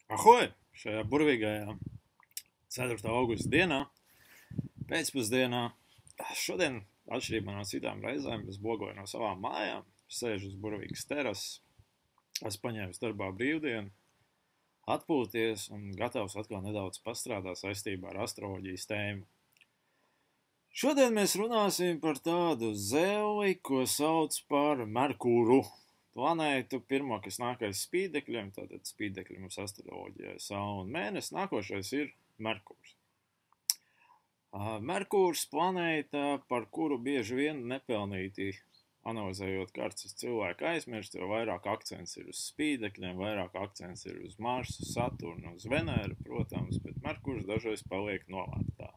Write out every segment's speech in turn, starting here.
Ahoj! Šajā burvīgajā 4. augusta dienā, pēcpusdienā, šodien, atšķirībā no citām reizēm, es bogoju no savām mājām, sēžu uz burvīgas terases, esmu paņēmis darbā brīvdienu, atpūties un gatavs atkal nedaudz pastrādāt saistībā ar astroloģijas tēmu. Šodien mēs runāsim par tādu zeli, ko sauc par Merkūru. Planētu pirmo, kas nāk aiz spīdekļiem, tātad spīdekļi mums astroloģijā ir Saule un Mēnesis, nākošais ir Merkūrs. Merkūrs planēta, par kuru bieži vien nepelnīti analizējot kartas cilvēku aizmirst, jo vairāk akcents ir uz spīdekļiem, vairāk akcents ir uz Marsu, Saturnu, uz Venēru, protams, bet Merkūrs dažreiz paliek novārtā.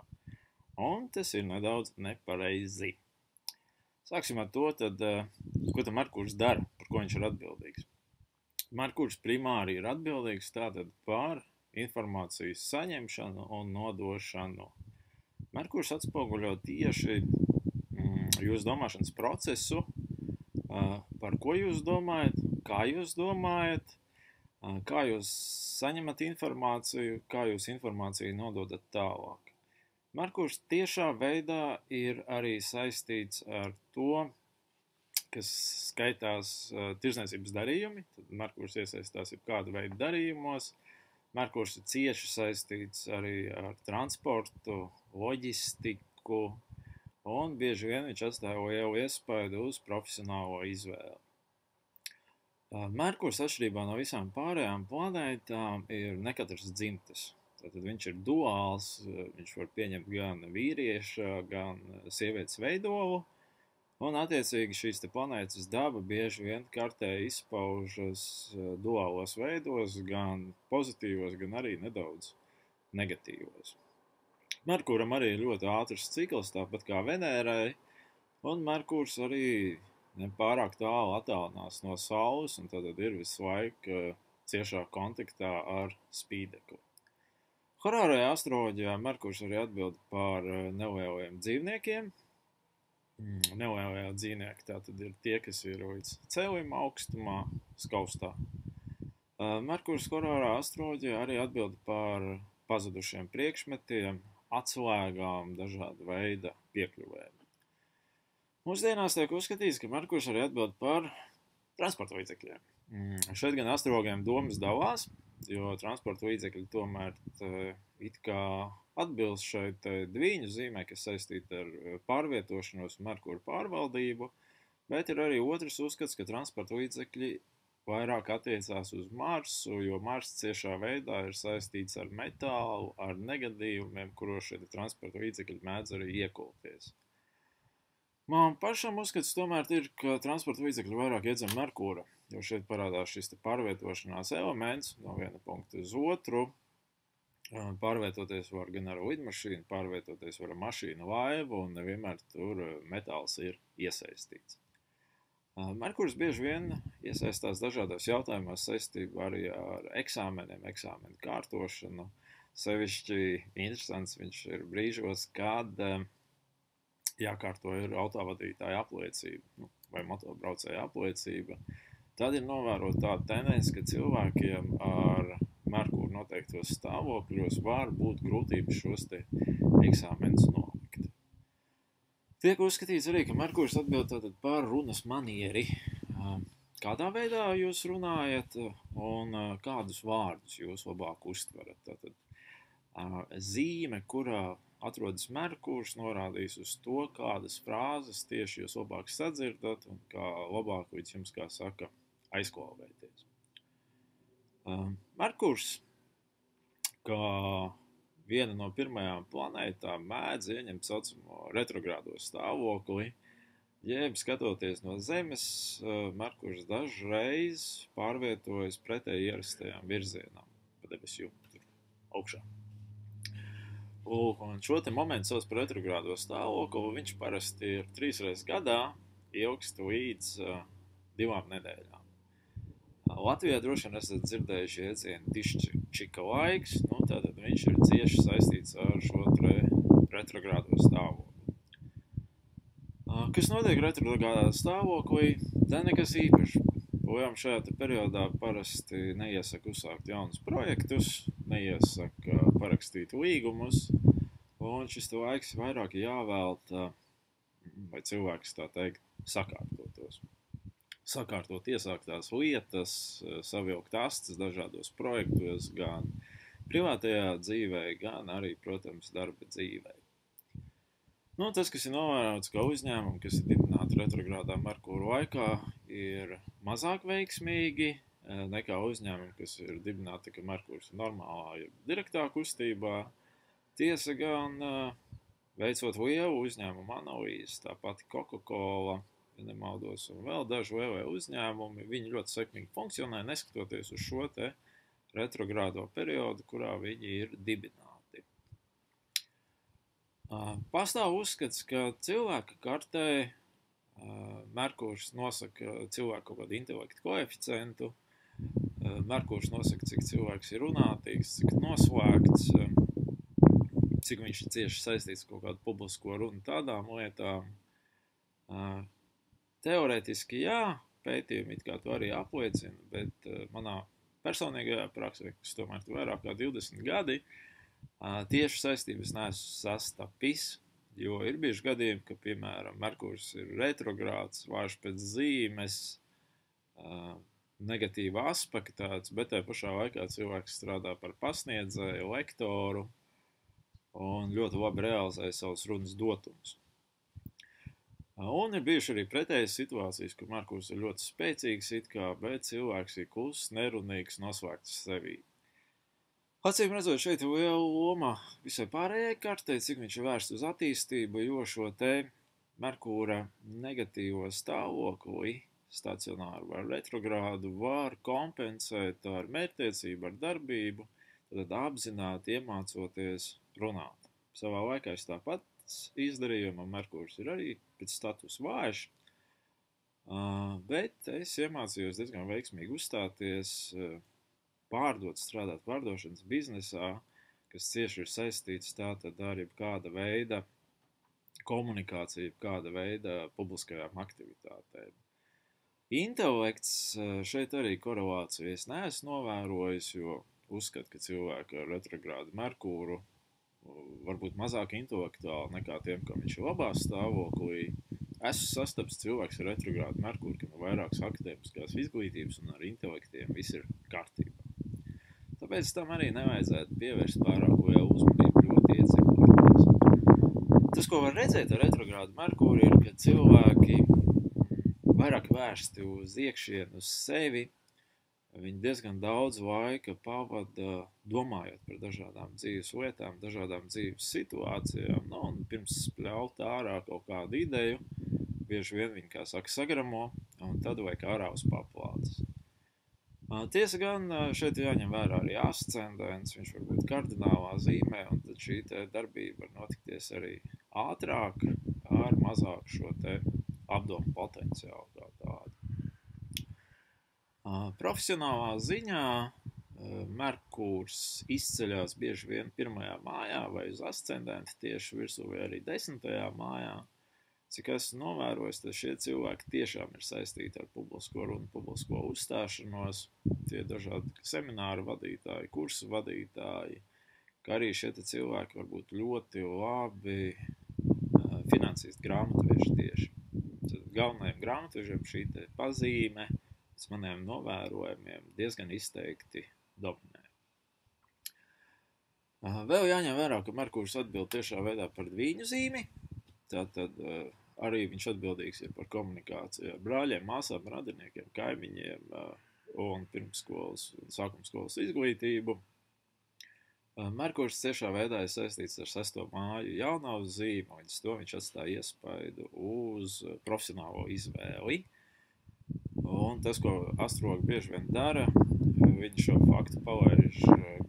Un tas ir nedaudz nepareizi. Sāksim ar to, ko tad Merkūrs dara, par ko viņš ir atbildīgs. Merkūrs primāri ir atbildīgs tātad par informācijas saņemšanu un nodošanu. Merkūrs atspoguļo tieši jūsu domāšanas procesu, par ko jūs domājat, kā jūs saņemat informāciju, kā jūs informāciju nododat tālāk. Merkūrs tiešā veidā ir arī saistīts ar to, kas skaitās tirdzniecības darījumi. Tad Merkūrs iesaistās jebkāda veida darījumos. Merkūrs ir cieši saistīts arī ar transportu, loģistiku, un bieži vien viņš atstāja lielu iespaidu uz profesionālo izvēli. Merkūrs atšķirībā no visām pārējām planētām ir ne katrs dzimtas. Tātad viņš ir duāls, viņš var pieņemt gan vīrieša, gan sievietes veidolu, un attiecīgi šīs planētas daba bieži vien kartē izpaužas duālos veidos, gan pozitīvos, gan arī nedaudz negatīvos. Merkūram arī ir ļoti ātrs cikls, tāpat kā Venērai, un Merkūrs arī nepārāk tālu attālinās no Saules, un tad ir visu laiku ciešā kontaktā ar spīdekli. Horārajā astroloģijā Merkūrs arī atbild par nelieliem dzīvniekiem. Nelielie dzīvnieki tātad ir tie, kas ir līdz cēlima augstumā, skaustā. Merkūrs horārā astroloģijā arī atbild par pazudušiem priekšmetiem, atslēgām, dažāda veida piekļuvēm. Mūsdienās tiek uzskatīts, ka Merkūrs arī atbild par transporta līdzekļiem. Šeit gan astrologiem domas dalās, jo transporta līdzekļi tomēr it kā atbilst šeit dviņu zīmē, kas saistīta ar pārvietošanos un Merkūra pārvaldību, bet ir arī otrs uzskats, ka transporta līdzekļi vairāk attiecās uz Marsu, jo Mars ciešā veidā ir saistīts ar metālu, ar negadījumiem, kuros šie transporta līdzekļi mēdz arī iekulties. Man pašam uzskats tomēr ir, ka transporta līdzekļi vairāk iedzem Merkūra, jo šeit parādās šis pārvietošanās elements no viena punkta uz otru. Pārvietoties var gan ar lidmašīnu, pārvietoties var ar mašīnu, laivu, un nevienmēr tur metāls ir iesaistīts. Merkūrs bieži vien iesaistās dažādos jautājumos saistībā arī ar eksāmeniem, eksāmenu kārtošanu. Sevišķi interesants viņš ir brīžos, kad jākārto ir autovadītāja apliecība vai motobraucēja apliecība. Tad ir novērota tāda tendence, ka cilvēkiem ar Merkūru noteiktos stāvokļos var būt grūtības šos te eksāmenus nolikt. Tiek uzskatīts arī, ka Merkūrs atbild tātad par runas manieri. Kādā veidā jūs runājat un kādus vārdus jūs labāk uztverat. Tātad zīme, kurā atrodas Merkūrs, norādīs uz to, kādas frāzes tieši jūs labāk sadzirdat un kā labāk līdz jums, kā saka, aizklavēties. Merkūrs, kā viena no pirmajām planētām, mēdz ieņemt saucamo retrogrādo stāvokli, jeb skatoties no Zemes, Merkūrs dažreiz pārvietojas pretēji ierastajām virzienām, pa debesu jumtu augšā. Un šo te momentu sauc par retrogrādo stāvokli, viņš parasti ir 3 reizes gadā, ilgst līdz 2 nedēļām. Latvijā droši vien esat dzirdējuši jēdzienu diščika laiks, tātad viņš ir cieši saistīts ar šo retrogrādo stāvokli. Kas notiek retrogrādā stāvoklī? Tā nekas īpašs. Ojam šajā periodā parasti neiesaka uzsākt jaunus projektus, neiesaka parakstīt līgumus, un šis laiks vairāk jāvelta, vai cilvēks tā teikt, sakārtot iesāktās lietas, savilkt astes dažādos projektos, gan privātajā dzīvē, gan arī, protams, darba dzīvē. Tas, kas ir novērots kā uzņēmumi, kas ir dibināti retrogrādā Merkūra laikā, ir mazāk veiksmīgi nekā uzņēmumi, kas ir dibināti, ka Merkūrs ir normālā, direktā kustībā. Tiesa gan, veicot lielu uzņēmumu analīzes, tā pati Coca-Cola, ja nemaldos, un vēl daži lielie uzņēmumi, viņi ļoti sekmīgi funkcionē, neskatoties uz šo te retrogrādo periodu, kurā viņi ir dibināti. Pastāv uzskats, ka cilvēka kartē Merkūrs nosaka cilvēku kaut kādu intelektu koeficientu, Merkūrs nosaka, cik cilvēks ir runātīgs, cik noslēgts, cik viņš ir cieši saistīts kaut kādu publisko runu tādām lietām. Teorētiski jā, pētījumi it kā to arī apliecina, bet manā personīgajā praksē, kas tomēr ir vairāk kā 20 gadi, tieši saistības neesmu sastapis, jo ir bijuši gadījumi, ka, piemēram, Merkūrs ir retrogrāds, vārš pēc zīmes, negatīva aspektāts, bet tajā pašā laikā cilvēks strādā par pasniedzēju, lektoru un ļoti labi realizē savus runas dotumus. Un ir bijuši arī pretējas situācijas, kur Merkūrs ir ļoti spēcīgs it kā, bet cilvēks ir kluss, nerunīgs, noslēgts sevī. Acīm redzot, šeit ir liela loma visai pārējai kartei, cik viņš ir vērsts uz attīstību, jo šo te Merkūra negatīvo stāvokli, stacionāru vai retrogrādu, var kompensēt ar mērķtiecību, ar darbību, tad apzināti iemācoties runāt. Savā laikā es tāpat izdarīju, man Merkūrs ir arī pēc status vājš, bet es iemācījos diezgan veiksmīgi uzstāties, pārdot, strādāt pārdošanas biznesā, kas cieši ir saistīts tātad ar kāda veida komunikāciju, kāda veida publiskajām aktivitātēm. Intelekts šeit arī korelāciju es neesmu novērojis, jo uzskatu, ka cilvēki ar retrogrādu Merkūru varbūt mazāk intelektuāli nekā tiem, kam viņš ir labā stāvoklī. Esmu sastaps cilvēks ar retrogrādu Merkūru, kam ir vairākas akadēmiskās izglītības un ar intelektiem viss ir kārtībā. Tāpēc tam arī nevajadzētu pievērst pārāk lielu uzmanību, ļoti ieciekoties. Tas, ko var redzēt ar retrogrādu Merkūru, ir, ka cilvēki vairāk vērsti uz iekšienu, uz sevi. Viņi diezgan daudz laika pavada domājot par dažādām dzīves lietām, dažādām dzīves situācijām, un pirms spļaut ārā kaut kādu ideju, bieži vien viņi, kā saka, sagramo, un tad vajag ārā uz paplātes. Tiesa gan šeit jāņem vērā arī ascendents, viņš var būt kardinālā zīmē, un tad šī darbība var notikties arī ātrāk, ar mazāk šo apdomu potenciālu kā tādu. Profesionālā ziņā Merkūrs izceļās bieži vien 1. mājā vai uz ascendenta tieši virsū vai arī 10. mājā. Cik esmu novērojis, tad šie cilvēki tiešām ir saistīti ar publisko runu, publisko uzstāšanos, tie dažādi semināru vadītāji, kursu vadītāji, kā arī šie cilvēki var būt ļoti labi finansisti, grāmatveži tieši. Tad galvenajiem grāmatvežiem šī pazīme pēc maniem novērojumiem diezgan izteikti dominē. Vēl jāņem vērā, ka Merkūrs atbild tiešā veidā par dvīņu zīmi, tātad arī viņš atbildīgs ir par komunikāciju ar brāļiem, māsām, radiniekiem, kaimiņiem un pirmsskolas un sākumskolas izglītību. Merkūrs tiešā veidā ir saistīts ar 6. māju jaunavas zīmi, un to viņš atstāja iespaidu uz profesionālo izvēli. Un tas, ko astrologi bieži vien dara, viņi šo faktu palaiž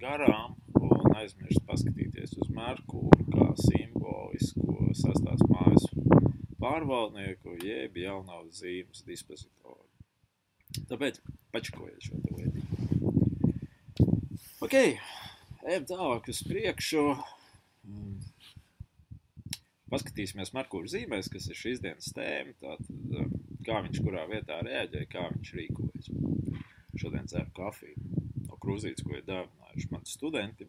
garām un aizmirst paskatīties uz Merkūru kā simbolisku 6. mājas pārvaldnieku, jeb jaunavas zīmes dispozitoru. Tāpēc pačakojiet šo lietu. Ok, ejam tālāk uz priekšu. Paskatīsimies Merkūra zīmēs, kas ir šīs dienas tēma. Tātad kā viņš kurā vietā reaģē, kā viņš rīkojas. Šodien dzeru kafiju no krūzītes, ko ir dāvinājuši mani studenti.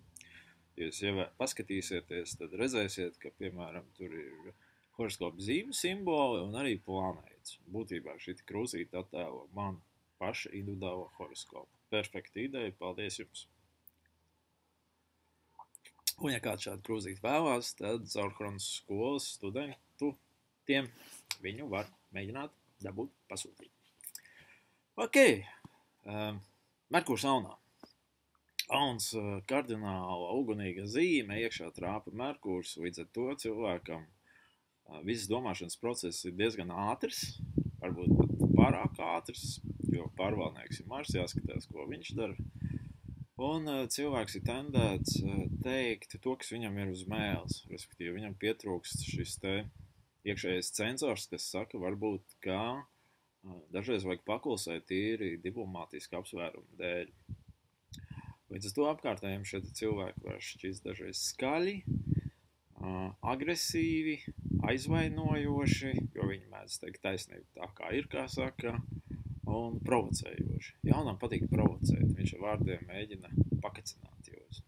Ja jūs paskatīsieties, tad redzēsiet, ka, piemēram, tur ir horoskopa zīmju simboli un arī planētas. Būtībā šī krūzīte attēlo manu paša individuālo horoskopu. Perfekta ideja, paldies jums! Un, ja kāds šādu krūzīti vēlās, tad Caurhronas skolas studentiem viņu var mēģināt dabūt pasūtīt. Ok, Merkurs Aunā. Auns kardināla ugunīga zīme, iekšā trāpa Merkurs, līdz ar to cilvēkam visas domāšanas process ir diezgan ātrs, varbūt pat pārāk ātrs, jo pārvaldnieks ir Mars, jāskatās, ko viņš dara. Un cilvēks ir tendēts teikt to, kas viņam ir uz mēles, respektīvi viņam pietrūkst šis te iekšējais cenzors, kas saka, varbūt, ka dažreiz vajag paklusēt tīri diplomātiski apsvērumu dēļ. Līdz ar to apkārtējiem šie cilvēki var šķist dažreiz skaļi, agresīvi, aizvainojoši, jo viņi mēdz teikt taisnību tā kā ir, kā saka, un provocējoši. Jaunam patīk provocēt, viņš ar vārdiem mēģina pakacināt jūs.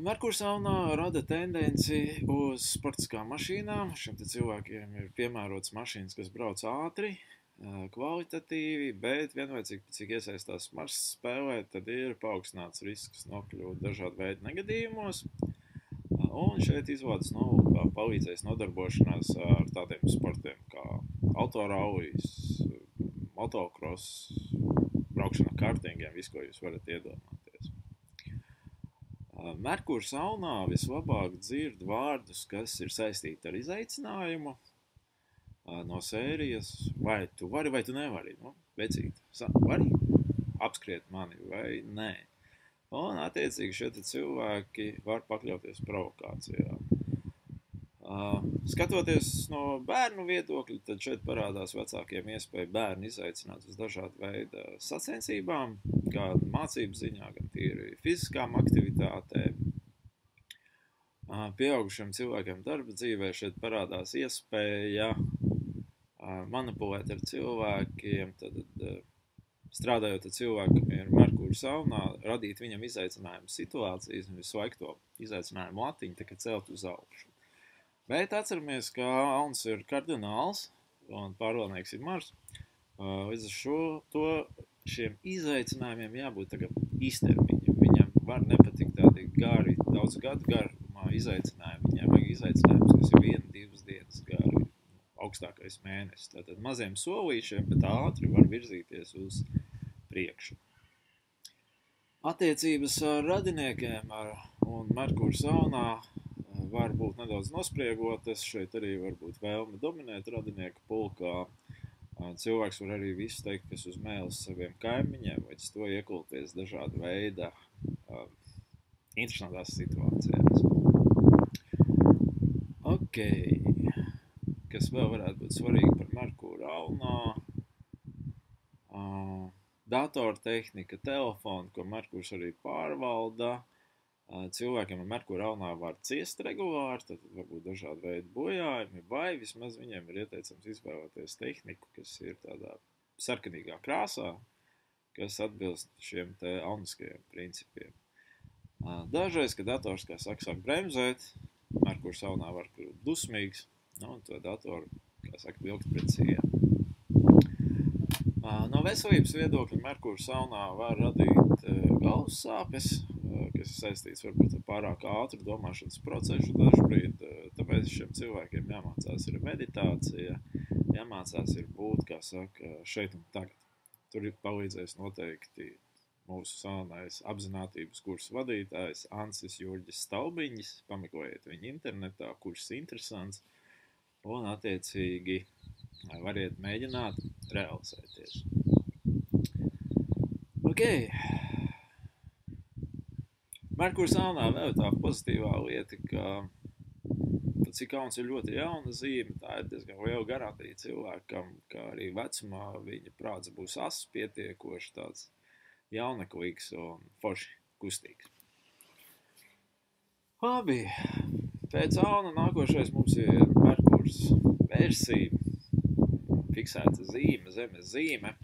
Merkurs Aunā rada tendenci uz sportiskām mašīnām. Šiem te cilvēkiem ir piemērots mašīnas, kas brauc ātri, kvalitatīvi, bet vienlaicīgi, cik iesaistās Mars spēlē, tad ir paaugstināts risks nokļūt dažādu veidu negadījumos. Un šeit izvādas palīdzēs nodarbošanās ar tādiem sportiem kā autoraujas, motocross, braukšana kartingiem, visu, ko jūs varat iedomāties. Merkurs Aunā vislabāk dzird vārdus, kas ir saistīti ar izaicinājumu no sērijas, vai tu vari, vai tu nevari. Vecīt, vari apskriet mani vai nē. Un attiecīgi šie cilvēki var pakļauties provokācijām. Skatoties no bērnu viedokļa, tad šeit parādās vecākiem iespēja bērnu izaicināt uz dažādu veidu sacensībām, gan mācību ziņā, gan tīri fiziskām aktivitātēm. Pieaugušiem cilvēkiem darba dzīvē šeit parādās iespēja manipulēt ar cilvēkiem, tad strādājot ar cilvēku, kam ir Merkurs Aunā, radīt viņam izaicinājumu situācijas un visu laiku to izaicinājumu latiņu tā kā celt uz augšu. Bet atceramies, ka Auns ir kardināls un pārvaldnieks ir Mars. Līdz ar šiem izaicinājumiem jābūt tagad īstermiņam. Viņam var nepatikt tādi gari, daudz gadu garumā izaicinājumi. Viņam vajag izaicinājums, kas ir 1-2 dienas gari, augstākais mēnesis. Tātad maziem solīšiem, bet ātri var virzīties uz priekšu. Attiecības ar radiniekiem un Merkurs Aunā var būt nedaudz nospriegotas, šeit arī var būt vēlme dominēt radinieku pulkā. Cilvēks var arī visu teikt, kas uz mēles saviem kaimiņiem, līdz to iekulties dažāda veida interesantās situācijās. Ok, kas vēl varētu būt svarīgi par Merkuru Aunā? Datortehnika, telefoni, ko Merkurs arī pārvalda. Cilvēkiem ar Merkuru Aunā var ciest regulāri, tad varbūt dažādi veidi bojājumi, vai vismaz viņiem ir ieteicams izvēlēties tehniku, kas ir tādā sarkanīgā krāsā, kas atbilst šiem te auniskajiem principiem. Dažreiz, kad dators, kā sāk bremzēt, Merkurs Aunā var kļūt dusmīgs, un to datoru, kā saka, vilkt pret sienu. No veselības viedokļa Merkurs Aunā var radīt galvas sāpes, kas ir saistīts varbūt ar pārāk ātru domāšanas procesu dažbrīd, tāpēc šiem cilvēkiem jāmācās ir meditācija, jāmācās ir būt, kā saka, šeit un tagad. Tur ir palīdzējis noteikti mūsu slavenais apzinātības kursa vadītājs Ansis Jurģis Stalbiņģis, pameklējiet viņu internetā, kurs interesants, un attiecīgi variet mēģināt realizēties. Ok. Merkurs Aunā vēl tā pozitīvā lieta, ka cik Auns ir ļoti jauna zīme, tā ir diezgan liela garantija cilvēkam, ka arī vecumā viņa prāts būs asas pietiekoši tāds jauneklīgs un forši kustīgs. Labi, pēc Auna nākošais mums ir Merkurs versija. fiksēta zīme, zemes zīme.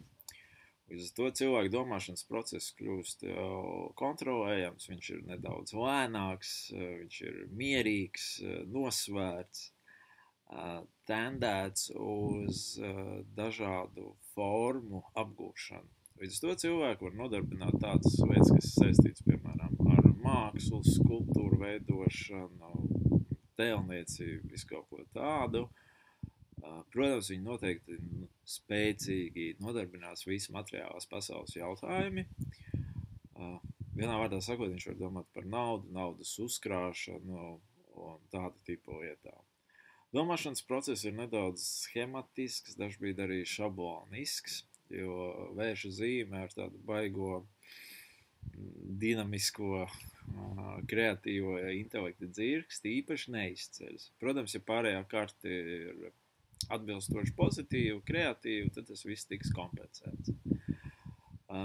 Līdz to cilvēku domāšanas process kļūst kontrolējams, viņš ir nedaudz lēnāks, viņš ir mierīgs, nosvērts, tendēts uz dažādu formu apgūšanu. Līdz to cilvēku var nodarbināt tādas lietas, kas saistīts, piemēram, ar mākslu, skulptūru veidošanu, tēlniecību, visu kaut ko tādu. Protams, viņi noteikti spēcīgi nodarbinās visu materiālās pasaules jautājumi. Vienā vārdā sakot, viņš var domāt par naudu, naudas uzkrāšanu un tādu tipu lietām. Domāšanas process ir nedaudz schematisks, dažbrīd arī šablonisks, jo vērša zīme ar tādu baigo, dinamisko, kreatīvo intelekta dzirksti īpaši neizceļas. Protams, ja pārējā kārta ir atbilstoši pozitīvi, kreatīvi, tad tas viss tiks kompensēts.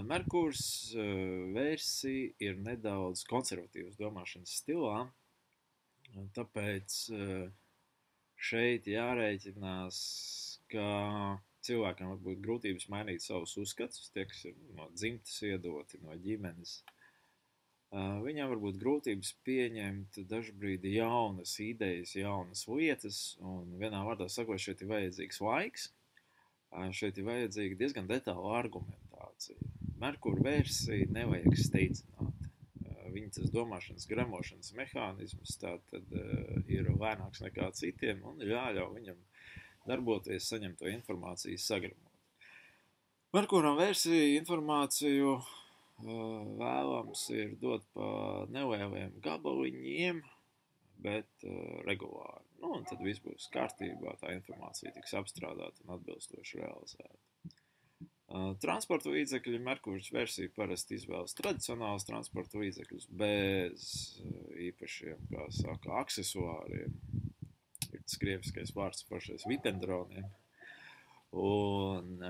Merkurs versija ir nedaudz konservatīvas domāšanas stilā, tāpēc šeit jārēķinās, ka cilvēkam var būt grūtības mainīt savus uzskatus, tie, kas ir no dzimtas iedoti, no ģimenes. Viņam var būt grūtības pieņemt dažbrīd jaunas idejas, jaunas lietas, un vienā vārdā sakot, šeit ir vajadzīgs laiks, šeit ir vajadzīga diezgan detāla argumentācija. Merkura versija nevajag steidzināt. Viņa tas domāšanas, gramošanas mehānisms tātad ir lēnāks nekā citiem, un jāļauj viņam darboties, saņemt to informāciju, sagramot. Merkuram versija informāciju vēlams ir dot pa nelieliem gabaliņiem, bet regulāri. Un tad viss būs kārtībā, tā informācija tiks apstrādāta un atbilstoši realizēta. Transporta līdzekļi Merkurs versija parasti izvēlas tradicionālus transporta līdzekļus bez īpašiem, kā saka, aksesuāriem. Ir tas krieviskais vārds pašais vipendroniem. Un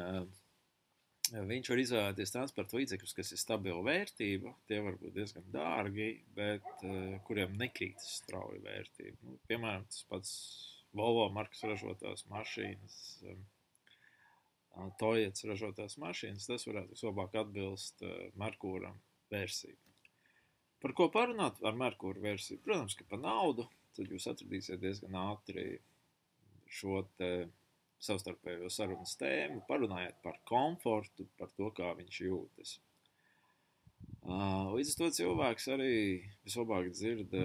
viņš var izvēlēties transporta līdzekļus, kas ir stabila vērtība. Tie var būt diezgan dārgi, bet kuriem nekrītas strauja vērtība. Piemēram, tas pats Volvo markas ražotās mašīnas, Toyotas ražotās mašīnas, tas varētu vislabāk atbilst Merkuram versiju. Par ko parunāt ar Merkura versiju? Protams, ka par naudu, tad jūs atradīsiet diezgan ātri šo te savstarpējo sarunas tēmu, parunājiet par komfortu, par to, kā viņš jūtas. Līdz to cilvēks arī vislabāk dzird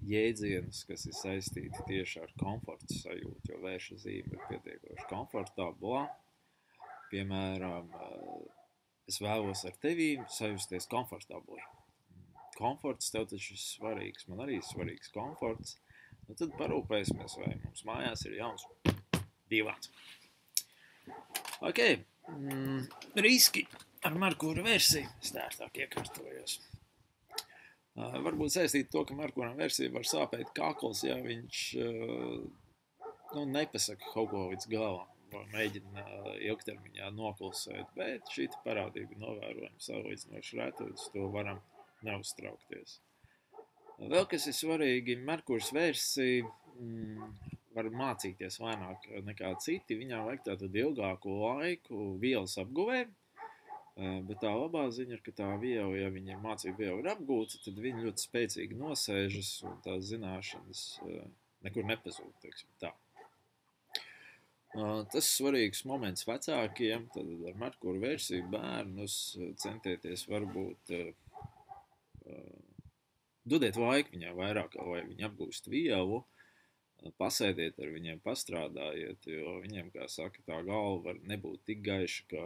jēdzienus, kas ir saistīti tieši ar komforta sajūtu, jo vērša zīme ir pietiekoši komfortablā. Piemēram, es vēlos ar tevīm sajusties komfortabli. Komforts tev taču ir svarīgs, man arī ir svarīgs komforts. Tad parūpēsimies, vai mums mājās ir jauns divāns. Ok, riski ar Merkura versiju stērtāk iekārtojos. Varbūt saistīt to, ka Merkuram versija var sāpēt kakls, ja viņš nepasaka kaut ko līdz galam, vai mēģina ilgtermiņā noklusēt, bet šī parādība novērojama salīdzinoši reti, līdz to varam neuztraukties. Vēl kas ir svarīgi, Merkurs versija var mācīties lēnāk nekā citi, viņām vajag tātad ilgāku laiku vielas apguvē, bet tā labā ziņa ir, ka tā viela, ja viņa mācība viela ir apgūta, tad viņa ļoti spēcīgi nosēžas un tās zināšanas nekur nepazūd, teiksim tā. Tas svarīgs moments vecākiem, tad ar Merkura versiju bērnus centieties varbūt dodiet laiku viņai vairāk, lai viņi apgūst vielu, pasēdiet ar viņiem, pastrādājiet, jo viņiem, kā saka, tā galva var nebūt tik gaiša kā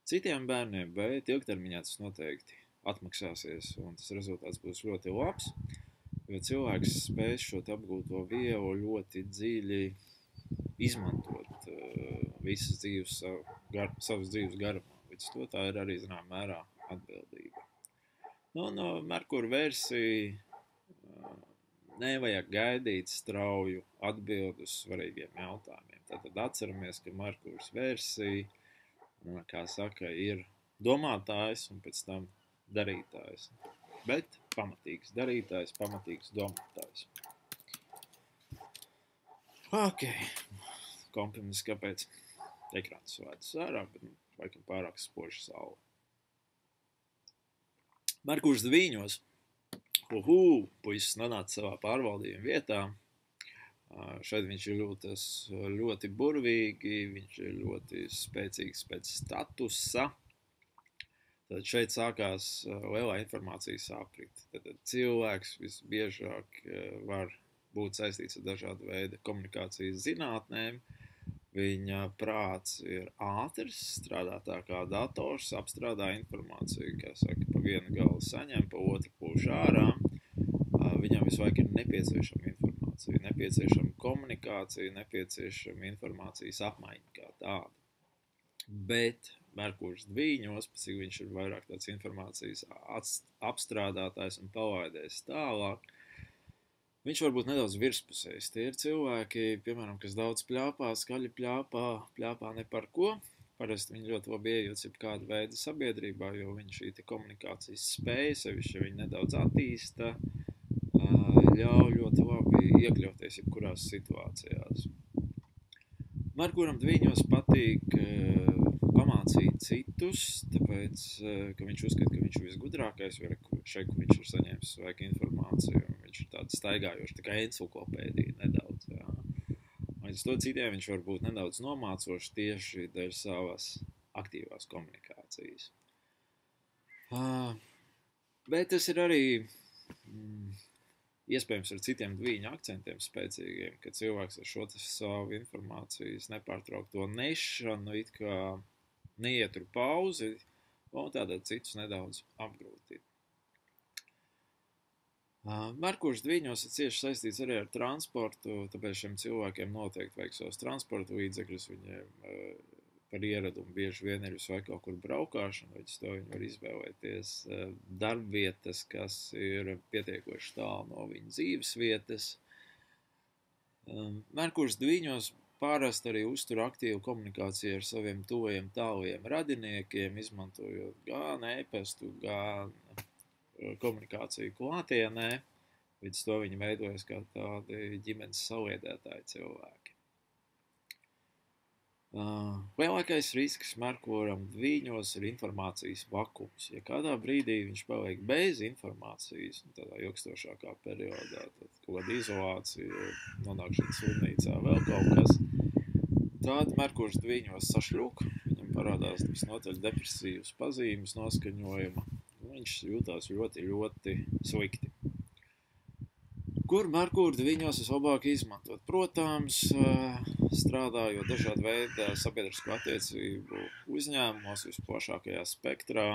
citiem bērniem, bet ilgtermiņā tas noteikti atmaksāsies un tas rezultāts būs ļoti labs, jo cilvēks spēs šo apgūto vielu ļoti dziļi izmantot visas dzīves, savas dzīves garumā. Līdz to tā ir arī, zinām, mērā atbildība. No Merkura versija nevajag gaidīt strauju atbildi uz svarīgiem jautājumiem. Tātad atceramies, ka Merkurs versija, kā saka, ir domātājs un pēc tam darītājs. Bet pamatīgs darītājs, pamatīgs domātājs. Ok, kompromiss kāpēc? ekrāns slēdzas ārā, bet laikam pārāk spoži saule. Merkurs Dvīņos. Puisis nonāca savā pārvaldījuma vietā. Šeit viņš jūtas ļoti burvīgi, viņš ir ļoti spēcīgs pēc statusa. Tad šeit sākās lielā informācijas aprit. Tad cilvēks visbiežāk var būt saistīts ar dažādu veidu komunikācijas zinātnēm. Viņa prāts ir ātrs, strādā tā kā dators, apstrādā informāciju, kā saka, pa vienu galu saņem, pa otru pūš ārā. Viņam visu laiku ir nepieciešama informācija, nepieciešama komunikācija, nepieciešama informācijas apmaiņa kā tāda. Bet Merkurs Dvīņos, pēc cik viņš ir vairāk tāds informācijas apstrādātājs un palaidējs tālāk, viņš var būt nedaudz virspusējs. Tie ir cilvēki, piemēram, kas daudz pļāpā, skaļi pļāpā ne par ko. Parasti viņi ļoti labi iejūtas jebkāda veida sabiedrībā, jo viņi šī komunikācijas spēja, sevišķi viņi nedaudz attīsta, ļauj ļoti labi iekļauties jebkurās situācijās. Merkuram Dvīņos patīk pamācīt citus, tāpēc, ka viņš uzskata, ka viņš ir visgudrākais, jo šeit, kur viņš ir saņēmis svaigu informāciju, viņš ir tāds staigājošs, tā kā enciklopēdija nedaudz, jā. Līdz to citiem viņš var būt nedaudz nomācošs tieši dēļ savas aktīvās komunikācijas. Bet tas ir arī iespējams ar citiem Dvīņa akcentiem spēcīgiem, ka cilvēks ar šo savu informācijas nepārtraukto nešanu it kā neietur pauzi un tādā citus nedaudz apgrūtina. Merkurs Dvīņos ir cieši saistīts arī ar transportu, tāpēc šiem cilvēkiem noteikti vajag savus transporta līdzekļus, viņiem par ieradumu bieži vien ir visu laiku kaut kur braukāšana, līdz to viņi var izvēlēties darbvietas, kas ir pietiekoši tālu no viņa dzīves vietas. Merkurs Dvīņos parasti arī uztur aktīvu komunikāciju ar saviem tuvajiem tālajiem radiniekiem, izmantojot gan e-pastu, gan komunikāciju klātienē, līdz to viņi veidojas kā tādi ģimenes saliedētāji cilvēki. Lielākais risks Merkuram Dvīņos ir informācijas vakums. Ja kādā brīdī viņš paliek bez informācijas, tādā ilgstošākā periodā, tad kaut kāda izolācija, nonākšana slimnīcā, vēl kaut kas, tad Merkurs Dvīņos sašļūk, viņam parādās visnotaļ depresīvas pazīmes noskaņojuma, un viņš jūtās ļoti, ļoti slikti. Kur Merkura Dvīņos vislabāk izmantot? Protams, strādājot dažādu veidu sabiedrisko attiecību uzņēmumos visplašākajā spektrā,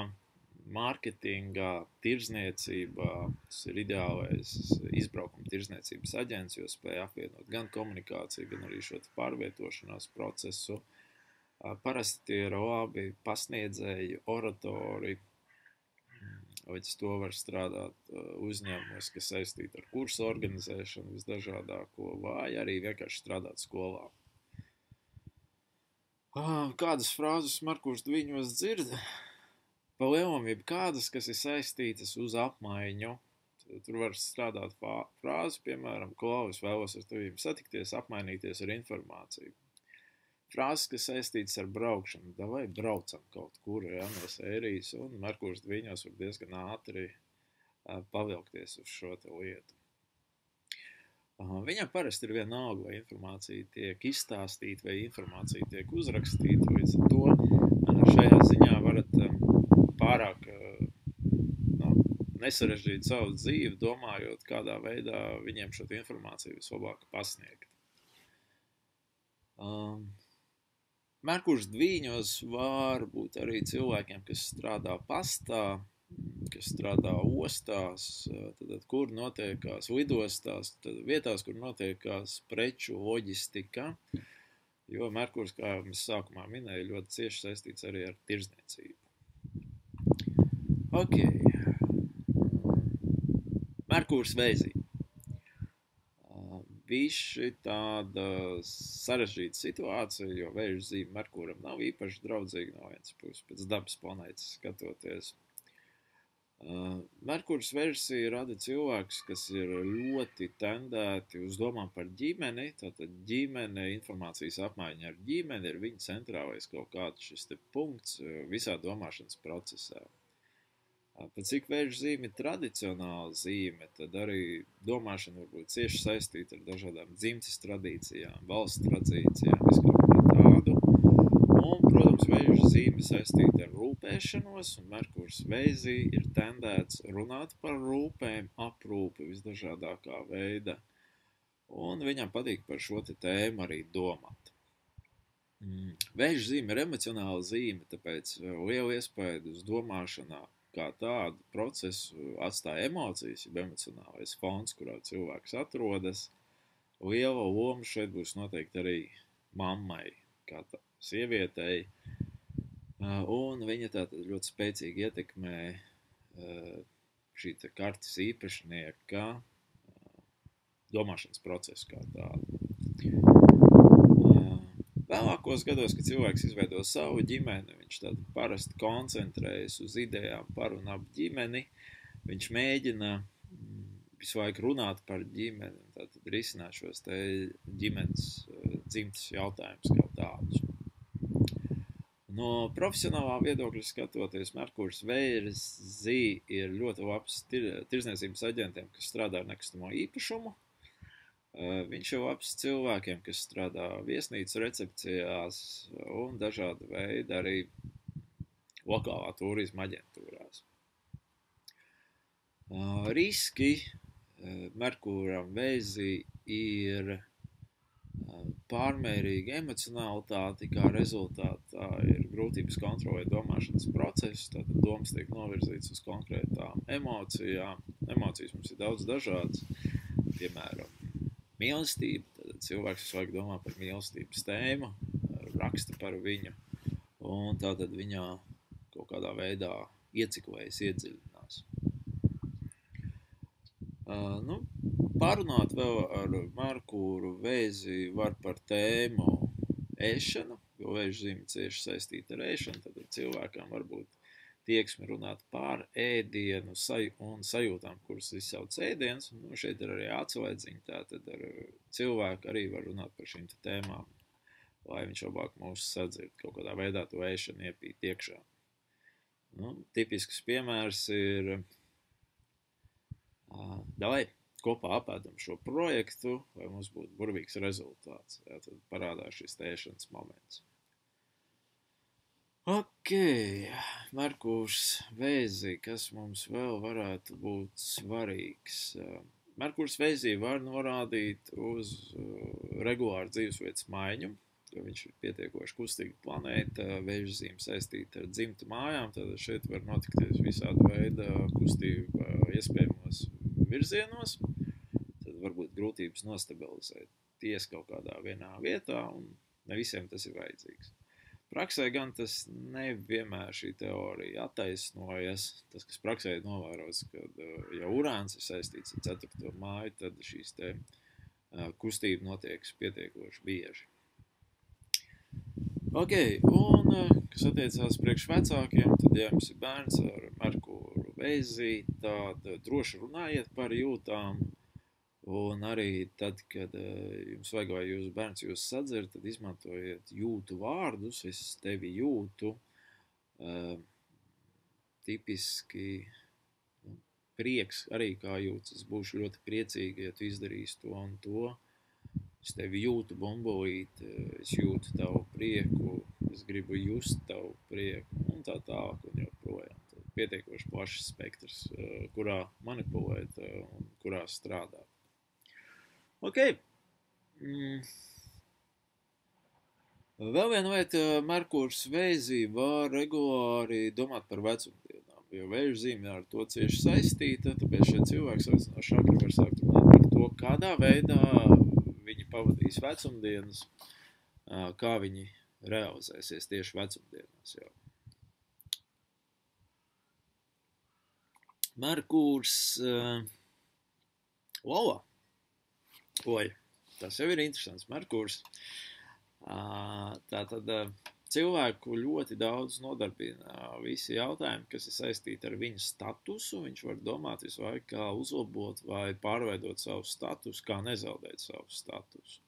mārketingā, tirzniecībā, tas ir ideālais izbraukuma tirzniecības aģents, jo spēja apvienot gan komunikāciju, gan arī šo pārvietošanās procesu. Parasti tie ir labi pasniedzēji, oratori, līdz to var strādāt uzņēmumos, kas saistīti ar kursu organizēšanu visdažādāko, vai arī vienkārši strādāt skolā. Kādas frāzes Merkurs Dvīņos dzird? Pa lielam jebkādas, kas ir saistītas uz apmaiņu. Tur var strādāt frāzi, piemēram, klau, es vēlos ar tevīm satikties, apmainīties ar informāciju. Frāzes, kas saistītas ar braukšanu, davai braucam kaut kur, ja, no sērijas, un Merkurs Dvīņos var diezgan ātri pavilkties uz šo te lietu. Viņam parasti ir vienalga, vai informācija tiek izstāstīta, vai informācija tiek uzrakstīta, līdz ar to šajā ziņā varat pārāk nesarežģīt savu dzīvi, domājot, kādā veidā viņiem šo informāciju vislabāk pasniegt. Merkurs Dvīņos var būt arī cilvēkiem, kas strādā pastā, kas strādā ostās, tad, kur notiekās lidostās, tad vietās, kur notiekās preču loģistika, jo Merkurs, kā mēs sākumā minēju, ļoti cieši saistīts arī ar tirzniecību. Ok. Merkurs Vēzī. Bišķi tāda sarežģīta situācija, jo vēža zīme Merkuram nav īpaši draudzīga no vienas puses, pēc dabas planētas skatoties. Merkurs versija rada cilvēkus, kas ir ļoti tendēti uz domām par ģimeni. Tātad ģimene, informācijas apmaiņa ar ģimeni ir viņa centrālais kaut kāds šis te punkts visā domāšanas procesā. Pat cik vēža zīme ir tradicionāla zīme, tad arī domāšana var būt cieši saistīta ar dažādām dzimtes tradīcijām, valsts tradīcijām, visu kaut ko tādu. Un, protams, vēža zīme saistīta ar rūpēšanos, un Merkurs vēzī ir tendēts runāt par rūpēm, aprūpi visdažādākā veida. Un viņam patīk par šo tēmu arī domāt. Vēža zīme ir emocionāla zīme, tāpēc liela iespēja uz domāšanā kā tādu procesu atstāja emocijas, jeb emocionālais fons, kurā cilvēks atrodas. Liela loma šeit būs noteikti arī mammai, kā tā sievietei, un viņa tātad ļoti spēcīgi ietekmē šī kartes īpašnieka domāšanas procesu kā tādu. Vēlākos gados, kad cilvēks izveido savu ģimeni, viņš tad parasti koncentrējas uz idejām par un ap ģimeni, viņš mēģina visu laiku runāt par ģimeni, tātad risināt šos te ģimenes dzimtes jautājumus kā tādus. No profesionālā viedokļa skatoties, Merkurs vēzī ir ļoti labs tirdzniecības aģentiem, kas strādā ar nekustamo īpašumu. Viņš ir labs cilvēkiem, kas strādā viesnīcu recepcijās un dažāda veida arī lokālā turisma aģentūrās. Riski Merkūram vēzī ir pārmērīga emocionalitāte, kā rezultātā ir grūtības kontrolēt domāšanas procesu, tātad domas tiek novirzītas uz konkrētām emocijām. Emocijas mums ir daudz dažādas, piemēram, mīlestība, tad cilvēks visu laiku domā par mīlestības tēmu, raksta par viņu, un tātad viņā kaut kādā veidā ieciklējas, iedziļinās. Pārunāt vēl ar Merkūru vēzi var par tēmu ēšanu, jo vēža zīme cieši saistīta ar ēšanu, tad cilvēkam var būt tieksme runāt par ēdienu un sajūtām, kuras izsauc ēdiens. Šeit ir arī atslēdziņa, tātad ar cilvēku arī var runāt par šīm tēmām, lai viņš labāk mūs sadzird, kaut kādā veidā to ēšanu iepīt iekšā. Tipisks piemērs ir, davai kopā apēdam šo projektu, lai mums būtu burvīgs rezultāts. Tad parādās šis ēšanas moments. Ok, Merkurs vēzī, kas mums vēl varētu būt svarīgs? Merkurs vēzī var norādīt uz regulāru dzīvesvietas maiņu, jo viņš ir pietiekoši kustīga planēta, vēža zīme saistīta ar dzimtu mājām, tad šeit var notikties visāda veida kustība iespējamos virzienos, tad varbūt grūtības nostabilizēties kaut kādā vienā vietā, un ne visiem tas ir vajadzīgs. Praksē gan tas nevienmēr šī teorija attaisnojas. Tas, kas praksē ir novērots, kad ja Urāns ir saistīts ar 4. māju, tad šīs te kustība notiek pietiekoši bieži. Ok, un kas attiecās priekš vecākiem, tad ja jums ir bērns ar Merkūru vēzī, tad droši runājiet par jūtām. Un arī tad, kad jums vajag, vai jūsu bērns jūs sadzird, tad izmantojiet jūtu vārdus, es tevi jūtu, tipiski prieks arī kā jūtas, es būšu ļoti priecīgi, ja tu izdarīsi to un to, es tevi jūtu bumbulīt, es jūtu tavu prieku, es gribu just tavu prieku, un tā tālāk un joprojām. Pietiekoši plašs spektrs, kurā manipulēt un kurā strādāt. Ok, vēl viena lieta, Merkurs vēzī var regulāri domāt par vecumdienām, jo vēža zīme ar to cieši saistīta, tāpēc šie cilvēki salīdzinoši agri var sākt runāt par to, kādā veidā viņi pavadīs vecumdienas, kā viņi realizēsies tieši vecumdienās jau. Merkurs Lova. Oi, tas jau ir interesants. Merkurs. Tātad cilvēku ļoti daudz nodarbina visi jautājumi, kas ir saistīti ar viņu statusu. Viņš var domāt visu laiku, kā uzlabot vai pārveidot savu statusu, kā nezaudēt savu statusu.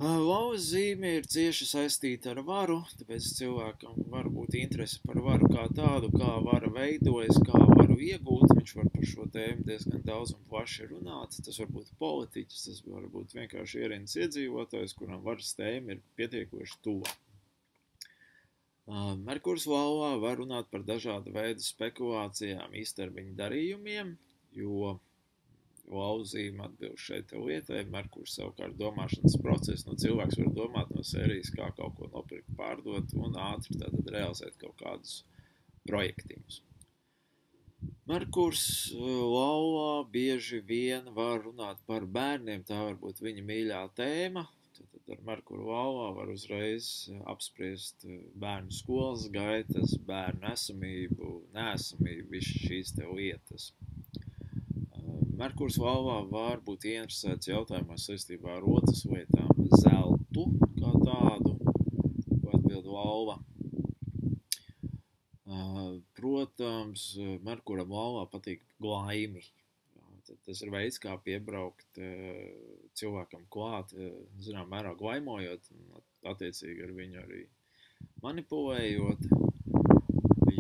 Lauvas zīme ir cieši saistīta ar varu, tāpēc cilvēkam var būt interese par varu kā tādu, kā vara veidojas, kā varu iegūt. Viņš var par šo tēmu diezgan daudz un plaši runāt. Tas var būt politiķis, tas var būt vienkārši ierīnas iedzīvotājs, kuram varas tēma ir pietiekoši tuva. Merkurs lauvā var runāt par dažādu veidu spekulācijām, īstermiņa darījumiem, jo lauzīme atbilst šeit lietai, Merkurs savukārt domāšanas process, cilvēks var domāt no sērijas, kā kaut ko nopirkt, pārdot un ātri tātad realizēt kaut kādus projektiņus. Merkurs lauvā bieži vien var runāt par bērniem, tā var būt viņa mīļā tēma, tad ar Merkuru lauvā var uzreiz apspriest bērnu skolas gaitas, bērnu esamību, neesamību, visas šīs te lietas. Merkurs lauvā var būt ieinteresēts jautājumos saistībā ar otras lietām, zeltu kā tādu, ko atbild lauva. Protams, Merkuram lauvā patīk glaimi. Tas ir veids, kā piebraukt cilvēkam klāt, zinām mērā glaimojot, attiecīgi ar viņu arī manipulējot,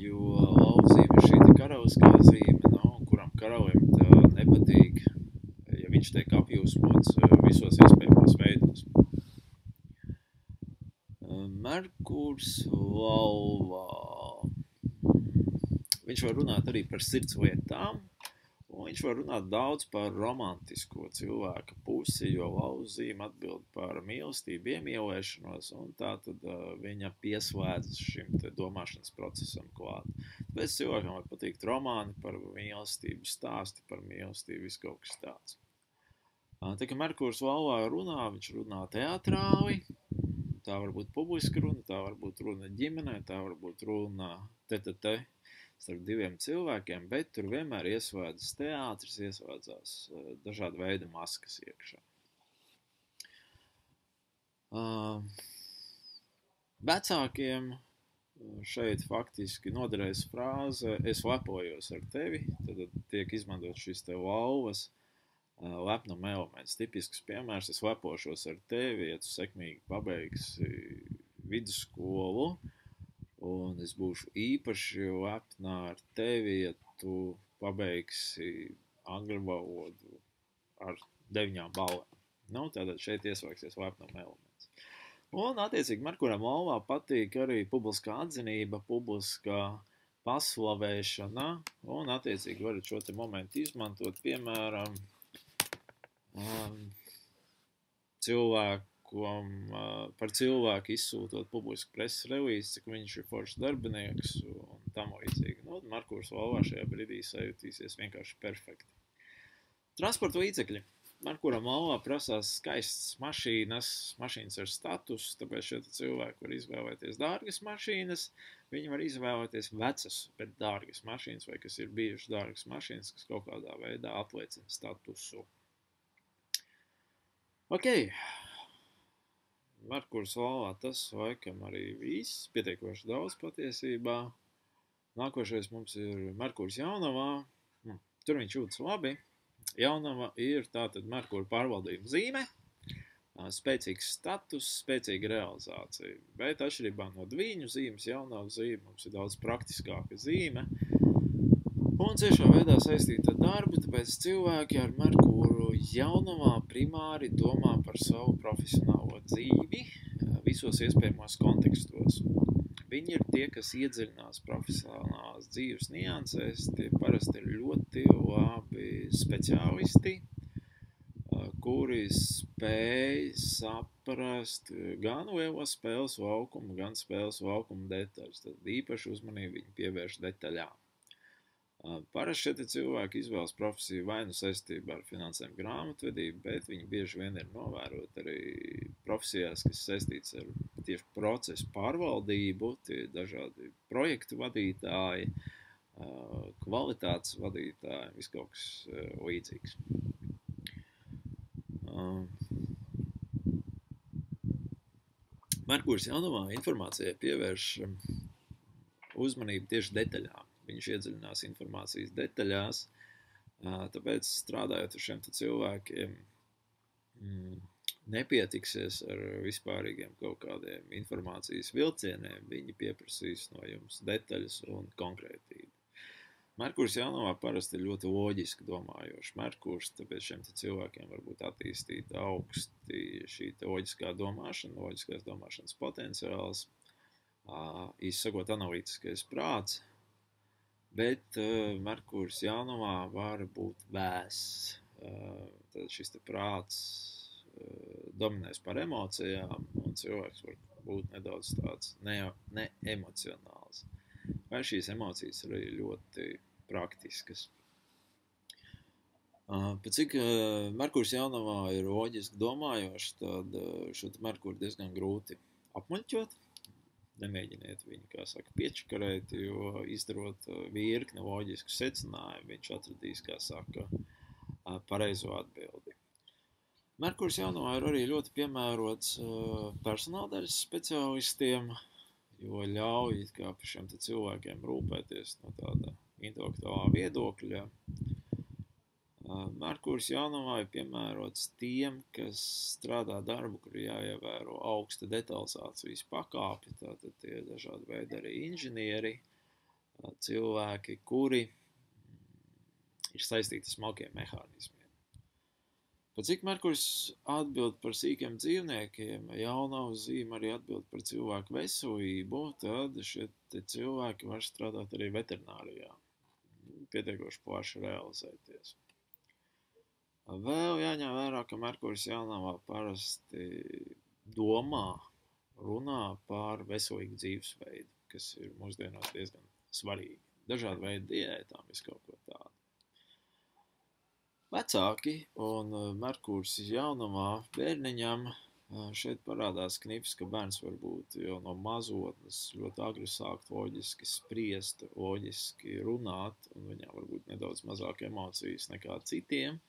jo lauzīme ir šī karaliskā zīme, kuram karalim nepatīk, ja viņš tiek apjūsmots visos iespējamos veidos. Merkurs lauvā. Viņš var runāt arī par sirds lietām, un viņš var runāt daudz par romantisko cilvēka pusi, jo lauzīme atbild par mīlestību, iemīlēšanos, un tā tad viņa pieslēdzas šim te domāšanas procesam klāt. Tāpēc cilvēkam var patikt romāni par mīlestību, stāsti par mīlestību, viss kaut kas tāds. Tā kā Merkurs lauvā runā, viņš runā teatrāli, tā var būt publiska runa, tā var būt runa ģimenē, tā var būt runa te starp diviem cilvēkiem, bet tur vienmēr ieslēdzas teātris, ieslēdzās dažādi veidi maskas iekšā. Vecākiem šeit faktiski noderēs frāze es lepojos ar tevi, tad tiek izmantot šis te lauvas lepnuma elements. Tipisks piemērs, es lepošos ar tevi, ja tu sekmīgi pabeigsi vidusskolu, un es būšu īpaši lepnā ar tevi, ja tu pabeigsi angļu valodu ar 9 balēm. Tātad šeit ieslēgsies lepnuma elements. Un, attiecīgi, Merkuram lauvā patīk arī publiskā atzinība, publiskā paslavēšana, un, attiecīgi, varat šo te momentu izmantot, piemēram, par cilvēku izsūtot publisku preses relīzi, cik viņš ir foršs darbinieks un tam līdzīgi. Merkurs lauvā šajā brīdī sajutīsies vienkārši perfekti. Transporta līdzekļi. Merkuram lauvā prasās skaistas mašīnas ar statusu, tāpēc šie cilvēki var izvēlēties dārgas mašīnas, viņi var izvēlēties vecas, bet dārgas mašīnas, vai kas ir bijušas dārgas mašīnas, kas kaut kādā veidā apliecina statusu. Ok, Merkurs lauvā tas laikam arī viss, pietiekoši daudz patiesībā. Nākošais mums ir Merkurs jaunavā, tur viņš jūtas labi. Jaunava ir tātad Merkura pārvaldījuma zīme, spēcīgs status, spēcīga realizācija, bet atšķirībā no dviņu zīmes, jaunava zīme mums ir daudz praktiskāka zīme un ciešā veidā saistīta ar darbu, tāpēc cilvēki ar Merkuru jaunavā primāri domā par savu profesionālo dzīvi visos iespējamos kontekstos. Viņi ir tie, kas iedziļinās profesionālās dzīves niansēs, tie parasti ir ļoti labi speciālisti, kuri spēj saprast gan lielo spēles laukumu, gan spēles laukumu detaļas. Tad īpaši uzmanību viņi pievērš detaļām. Parasti šie cilvēki izvēlas profesiju vai nu saistībā ar finansēm grāmatvedību, bet viņi bieži vien ir novērot arī profesijās, kas saistīts ar tieši procesu pārvaldību, tie dažādi projektu vadītāji, kvalitātes vadītāji, viss kaut kas līdzīgs. Merkūrs jaunumā informācijai pievērš uzmanību tieši detaļām. Viņš iedziļinās informācijas detaļās, tāpēc strādājot ar šiem cilvēkiem nepietiksies ar vispārīgiem kaut kādiem informācijas vilcieniem, viņi pieprasīs no jums detaļas un konkrētību. Merkurs jaunumā parasti ir ļoti loģiski domājošs Merkurs, tāpēc šiem cilvēkiem var būt attīstīta augsti šī loģiskā domāšana, loģiskās domāšanas potenciāls, izsakot analītiskais prāts, bet Merkurs jaunumā var būt vēss. Tad šis prāts dominēs par emocijām, un cilvēks var būt nedaudz tāds neemocionāls. Vai šīs emocijas ir arī ļoti praktiskas. Pēc cik Merkurs jaunumā ir loģiski domājošs, tad šo Merkuru diezgan grūti apmuļķot. Nemēģiniet viņu, kā saka, piečakarēt, jo izdarot virkni loģisku secinājumu, viņš atradīs, kā saka, pareizo atbildi. Merkurs jaunumā ir arī ļoti piemērots personāldaļas speciālistiem, jo ļauj kā par šiem cilvēkiem rūpēties no tāda intelektuālā viedokļa. Merkurs jaunumā ir piemērots tiem, kas strādā darbu, kur jāievēro augsta detalizācijas pakāpe, tātad tie dažādi veidi arī inženieri, cilvēki, kuri ir saistīti ar smalkiem mehānismiem. Pat cik Merkurs atbild par sīkiem dzīvniekiem, jaunava zīme arī atbild par cilvēku veselību, tad šie cilvēki var strādāt arī veterinārijā, pietiekoši plaši realizēties. Vēl jāņem vērā, ka Merkurs jaunavā parasti runā par veselīgu dzīvesveidu, kas ir mūsdienās diezgan svarīgi. Dažādi veidi diētām, viskaut ko tādu. Vecāki un Merkurs jaunumā bērniņam šeit parādās knips, ka bērns var būt jau no mazotnes ļoti agri sākt loģiski spriest, loģiski runāt, un viņam var būt nedaudz mazāk emocijas nekā citiem,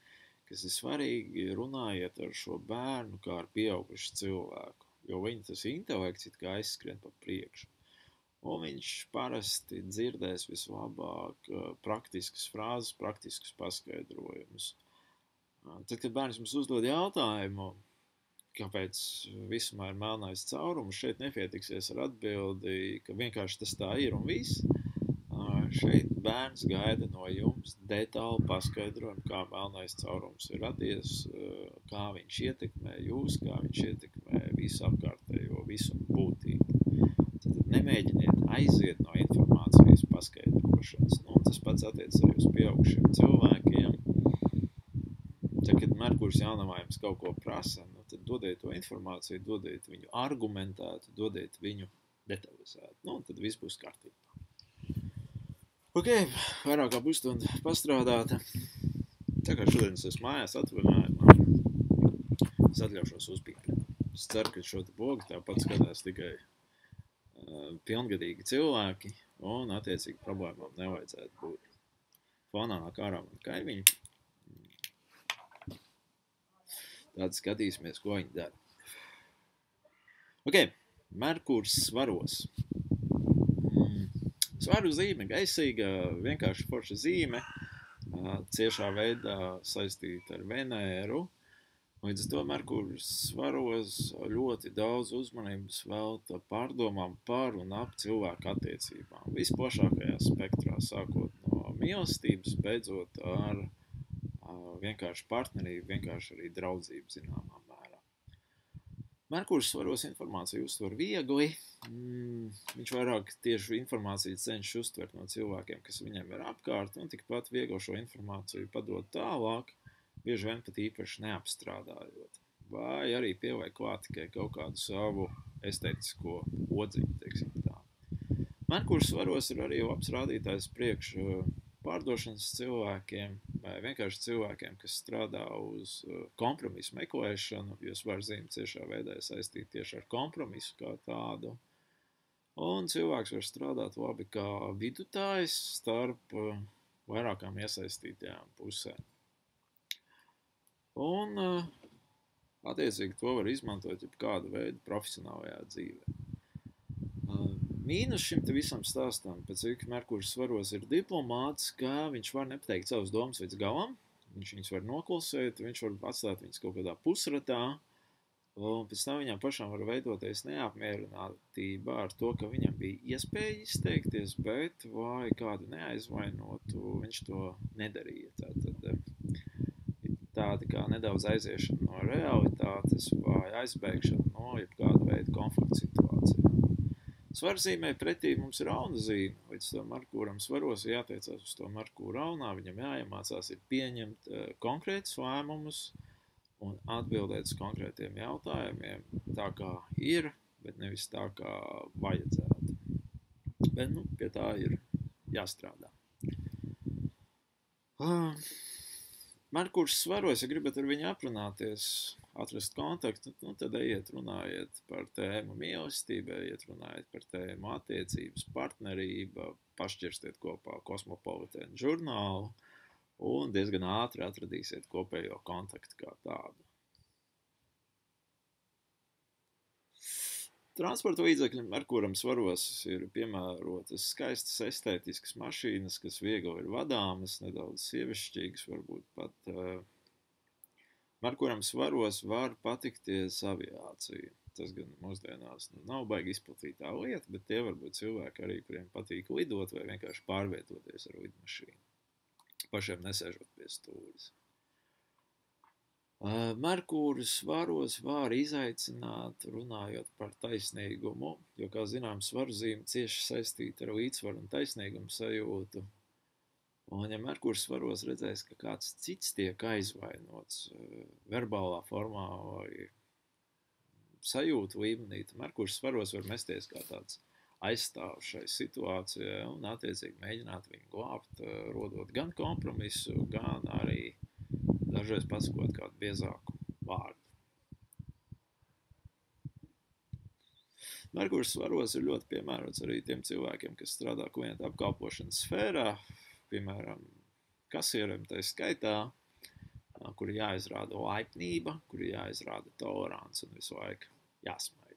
kas ir svarīgi, runājiet ar šo bērnu kā ar pieaugušu cilvēku, jo viņa tas intelekts it kā aizskrien pa priekšu. Un viņš parasti dzirdēs vislabāk praktiskas frāzes, praktiskas paskaidrojumus. Tad, kad bērns mums uzdod jautājumu, kāpēc visumā ir melnais caurums, šeit nepietiksies ar atbildi, ka vienkārši tas tā ir un viss. Šeit bērns gaida no jums detālu paskaidrojumu, kā melnais caurums ir radies, kā viņš ietekmē jūs, kā viņš ietekmē visu apkārtējo, visu būtību. Nemēģiniet aiziet no informācijas paskaidrošanas. Tas pats attiec arī uz pieaugušiem cilvēkiem. Tad, kad Merkurs jaunavā jums kaut ko prasa, tad dodiet to informāciju, dodiet viņu argumentētu, dodiet viņu detalizētu. Tad viss būs kārtībā. Ok, vairāk kā pusstunda pastrādāta. Tā kā šodien es esmu mājās atvaļinājumā, es atļaušos uzpīpēt. Es ceru, ka šo blogu tāpat skatās tikai pilngadīgi cilvēki, un attiecīgi problēmām nevajadzētu būt. Fonā nāk ārā man kaimiņi. Tad skatīsimies, ko viņi dara. Ok, Merkurs svaros. Svaru zīme gaisīga, vienkārši forša zīme, ciešā veidā saistīta ar Venēru. Līdz ar to Merkurs svaros ļoti daudz uzmanības velta pārdomām par un ap cilvēku attiecībām. Visplašākajā spektrā, sākot no mīlestības, beidzot ar vienkārši partnerību, vienkārši arī draudzību zināmā mērā. Merkurs svaros informāciju uztver viegli. Viņš vairāk tieši informāciju cenšas uztvert no cilvēkiem, kas viņam ir apkārt, un tikpat viegli šo informāciju padot tālāk, bieži vien pat īpaši neapstrādājot. Vai arī pieliek klāt tikai kaut kādu savu estētisko odziņu, teiksim tā. Merkurs svaros ir arī labs rādītājs priekš pārdošanas cilvēkiem, vai vienkārši cilvēkiem, kas strādā uz kompromisu meklēšanu, jo svarzīme ciešā veidā saistīt tieši ar kompromisu kā tādu. Un cilvēks var strādāt labi kā vidutājs starp vairākām iesaistītajām pusēm. Un Attiecīgi to var izmantot jebkāda veida profesionālajā dzīvē. Mīnus šim te visam stāstam, pēc cik Merkurs svaros ir diplomāts, ka viņš var nepateikt savas domas līdz galam, viņš viņus var noklusēt, viņš var atstāt viņus kaut kādā pusratā, un pēc tam viņam pašam var veidoties neapmierinātība ar to, ka viņam bija iespēja izteikties, bet vai kādu neaizvainotu, viņš to nedarīja. Tāda kā nedaudz aiziešana no realitātes vai aizbēgšana no jebkāda veida konflikta situācijā. Svarzīmē pretī mums ir rauna zīme, līdz to Merkūram svaros jātiecās uz to Merkūra raunā, viņam jāiemācās ir pieņemt konkrētus lēmumus un atbildēt uz konkrētiem jautājumiem tā kā ir, bet nevis tā kā vajadzētu. Bet, pie tā ir jāstrādā. Merkurs svaros, ja gribat ar viņu aprunāties, atrast kontaktu, tad ejiet runājiet par tēmu mīlestība, ejiet runājiet par tēmu attiecības, partnerība, pašķirstiet kopā Kosmopolitēnu žurnālu un diezgan ātri atradīsiet kopējo kontaktu kā tādu. Transporta līdzekļi Merkūram svaros ir piemērotas skaistas estētiskas mašīnas, kas viegli ir vadāmas, nedaudz sievišķīgas, varbūt pat Merkūram svaros var patikties aviācija. Tas gan mūsdienās nav baigi izplatītā lieta, bet tie var būt cilvēki arī, kuriem patīk lidot vai vienkārši pārvietoties ar lidmašīnu, pašiem nesēžot pie stūres. Merkūras svaros var izaicināt, runājot par taisnīgumu, jo, kā zināms, svarzīme cieši saistīta ar līdzsvaru un taisnīgumu sajūtu. Un, ja Merkurs svaros redzēs, ka kāds cits tiek aizvainots verbālā formā vai sajūtu līmenī, tad Merkurs svaros var mesties kā tāds aizstāvs šai situācijai un attiecīgi mēģināt viņu glābt, rodot gan kompromisu, gan arī dažreiz pasakot kādu biezāku vārdu. Merkurs svaros ir ļoti piemērots arī tiem cilvēkiem, kas strādā klientu apkalpošanas sfērā, piemēram, kasieriem tai skaitā, kuri jāizrāda laipnība, kuri jāizrāda tolerants un visu laiku jāsmaida.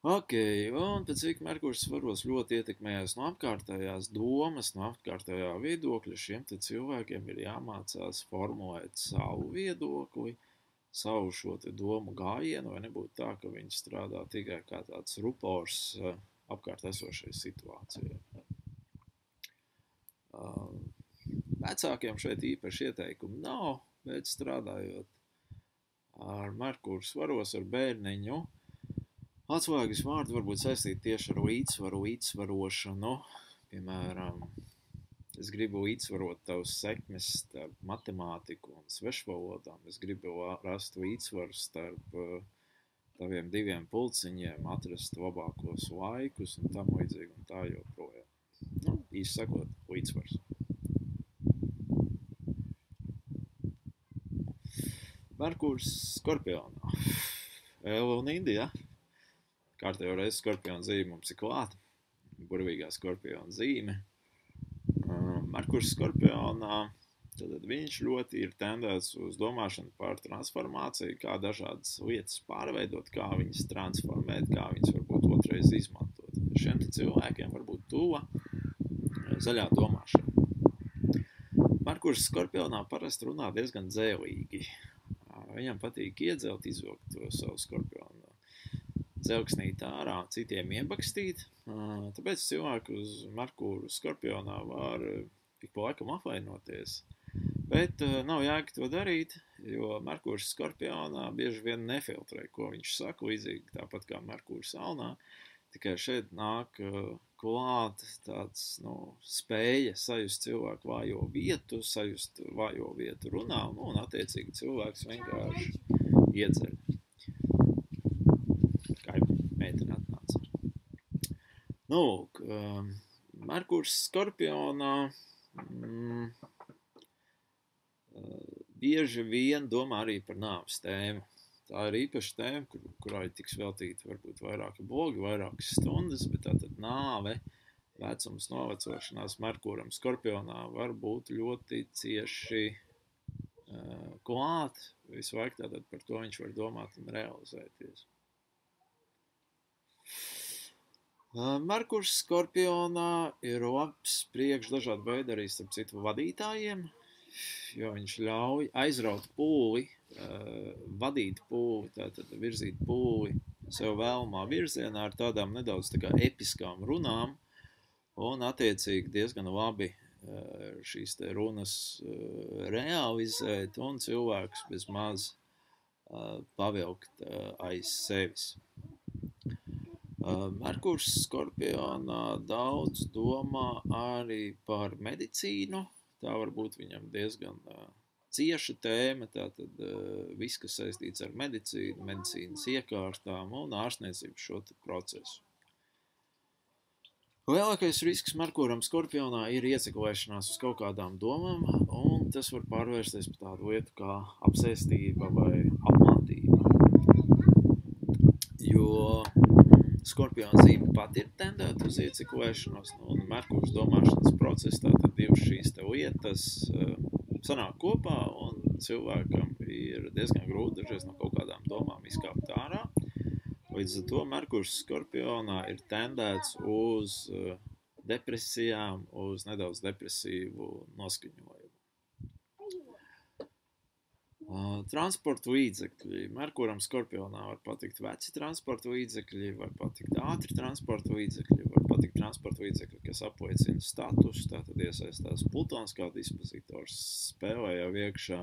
Un pēc cik Merkurs svaros ļoti ietekmējās no apkārtējās domas, no apkārtējā viedokļa, šiem te cilvēkiem ir jāmācās formulēt savu viedokli, savu šo te domu gājienu, vai nebūtu tā, ka viņi strādā tikai kā tāds rupors apkārt esošai situācijai. Vecākiem šeit īpaši ieteikumu nav, bet strādājot ar Merkuru svaros, ar bērniņu, atslēgas vārdi varbūt saistīti tieši ar līdzsvaru, līdzsvarošanu. Piemēram, es gribu līdzsvarot tavas sekmes starp matemātiku un svešvalodām. Es gribu rast līdzsvaru starp taviem diviem pulciņiem, atrast labākos laikus un tam līdzīgi un tā joprojām. Īsti sakot, līdzsvars. Merkurs Skorpionā. Ela un Indija. Kārtējo reizi Skorpiona zīme mums ir klāta. Burvīgā Skorpiona zīme. Merkurs Skorpionā, tad viņš ļoti ir tendēts uz domāšanu par transformāciju, kā dažādas lietas pārveidot, kā viņas transformēt, kā viņas varbūt otrais izmantot. Šiem cilvēkiem varbūt tuva zaļā domāšana. Merkurs Skorpionā parasti runā diezgan dzēlīgi. Viņam patīk iedzelt, izvilkt to savu skorpionu dzelksnīt ārā, citiem iebakstīt. Tāpēc cilvēki uz Merkuru Skorpionā var ik pa laikam apvainoties. Bet nav jēga to darīt, jo Merkurs Skorpionā bieži vien nefiltrē, ko viņš saka, līdzīgi tāpat kā Merkurs Salnā. Tikai šeit nāk klāt tāds spēja sajust cilvēku vājo vietu runā, un attiecīgi cilvēks vienkārši iedzeļ. Kā jau meitene atnāca. Merkurs Skorpionā bieži vien domā arī par nāves tēmu. Tā ir īpaša tēma, kurai tiks veltīta varbūt vairāki blogi, vairākas stundas, bet tātad nāve, vecums, novecošanās Merkuram Skorpionā var būt ļoti cieši klāt, visu laiku tātad par to viņš var domāt un realizēties. Merkurs Skorpionā ir labs priekš dažādu veidu arī starp citu vadītājiem, jo viņš ļauj aizraut pūli, vadīt pūli, tātad virzīt pūli sev vēlamā virzienā ar tādām nedaudz tā kā episkām runām un attiecīgi diezgan labi šīs te runas realizēt un cilvēkus bez maz pavilkt aiz sevis. Merkurs Skorpionā daudz domā arī par medicīnu. Tā var būt viņam diezgan cieša tēma, tātad viss, kas saistīts ar medicīnu, medicīnas iekārtām un ārstniecību šo procesu. Lielākais risks Merkuram Skorpionā ir ieciklēšanās uz kaut kādām domām, un tas var pārvērsties par tādu lietu kā apsēstība vai apmātība. Jo Skorpiona zīme pat ir tendēta uz ieciklēšanos, un Merkurs domāšanas process, tātad divas šīs te lietas sanāk kopā, un cilvēkam ir diezgan grūti dažreiz no kaut kādām domām izkāpt ārā. Līdz ar to Merkurs Skorpionā ir tendēts uz depresijām, uz nedaudz depresīvu noskaņojumu. Transporta līdzekļi. Merkuram Skorpionā var patikt veci transporta līdzekļi, var patikt ātri transporta līdzekļi, var patikt transporta līdzekļi, kas apliecina status, tātad iesaistās Plutons kā dispozitors, spēlē jau iekšā.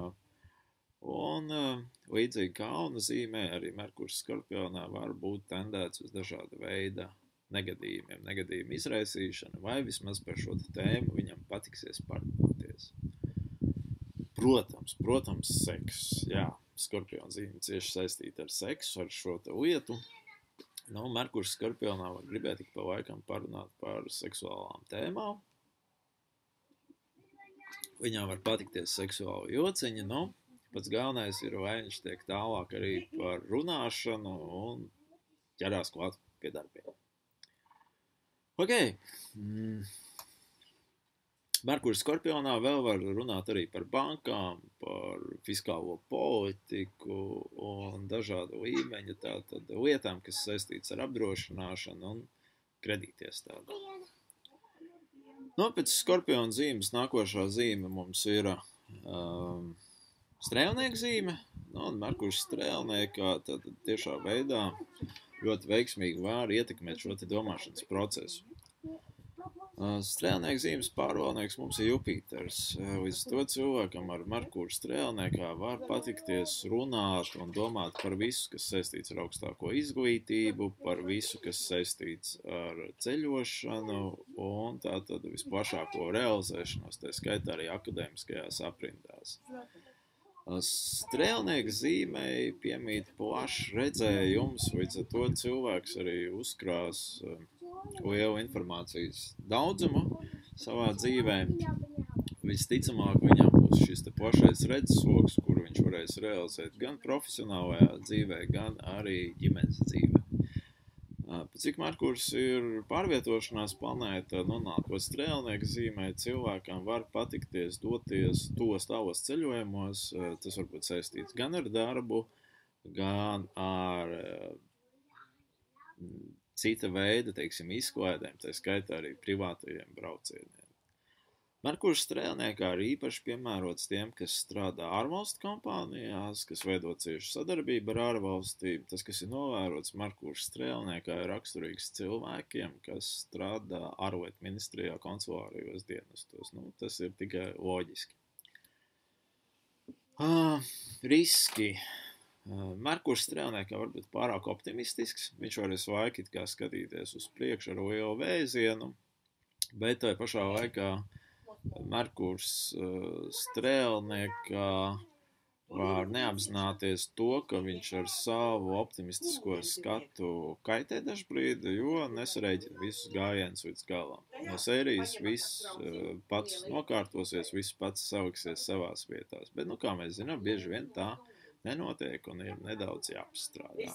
Un līdzīgi kauna zīmē arī Merkurs Skorpionā var būt tendēts uz dažāda veida negadījumiem, negadījumu izraisīšanu, vai vismaz par šo tēmu viņam patiksies parunāties. Protams, seks. Jā, Skorpiona zīme cieši saistīta ar seksu, ar šo lietu. Merkurs Skorpionā var gribēt tik pa laikam parunāt par seksuālām tēmām. Viņām var patikties seksuāli jociņi, pats galvenais ir, lai viņš tiek tālāk arī par runāšanu un ķerās klāt pie darbiem. Merkurs Skorpionā vēl var runāt arī par bankām, par fiskālo politiku un dažādu līmeņu tātad lietām, kas saistīts ar apdrošināšanu un kredītiestādi. Pēc Skorpiona zīmes nākošā zīme mums ir strēlnieka zīme, un Merkurs strēlniekā tad tiešā veidā ļoti veiksmīgi var ietekmēt šo te domāšanas procesu. Strēlnieka zīmes pārvaldnieks mums ir Jupiters. Līdz to cilvēkam ar Merkuru strēlniekā var patikties runāt un domāt par visu, kas saistīts ar augstāko izglītību, par visu, kas saistīts ar ceļošanu un tātad visplašāko realizēšanos, tā skaitā arī akadēmiskajās aprindās. Strēlnieka zīmei piemīt plašs redzējums, līdz ar to cilvēks arī uzkrās lielu informācijas daudzumu savā dzīvē. Visticamāk viņam būs šis te plašais redzesloks, kuru viņš varēs realizēt gan profesionālajā dzīvē, gan arī ģimenes dzīvē. Cik Merkurs ir pārvietošanās planēta, nonākot strēlnieka zīmē, cilvēkam var patikties doties tos tālos ceļojumos, tas var būt saistīts gan ar darbu, gan ar cita veida, izklaidēm, tā skaitā arī privātajiem braucieniem. Merkurs strēlniekā ir īpaši piemērots tiem, kas strādā ārvalstu kompānijās, kas veido ciešu sadarbību ar ārvalstīm. Tas, kas ir novērots Merkurs strēlniekā, ir raksturīgs cilvēkiem, kas strādā ārlietu ministrijā konsulārijos dienestos. Tas ir tikai loģiski. Riski. Merkurs strēlniekā var būt pārāk optimistisks, viņš var visu laiku skatīties uz priekšu ar lielu vēzienu, bet tajā pašā laikā Merkurs strēlniekā var neapzināties to, ka viņš ar savu optimistisko skatu kaitē dažbrīd, jo nesareģina visus gājienus līdz galam. No sērijas viss pats nokārtosies, viss pats saliksies savās vietās, bet, kā mēs zinām, bieži vien tā nenotiek un ir nedaudz jāpastrādā.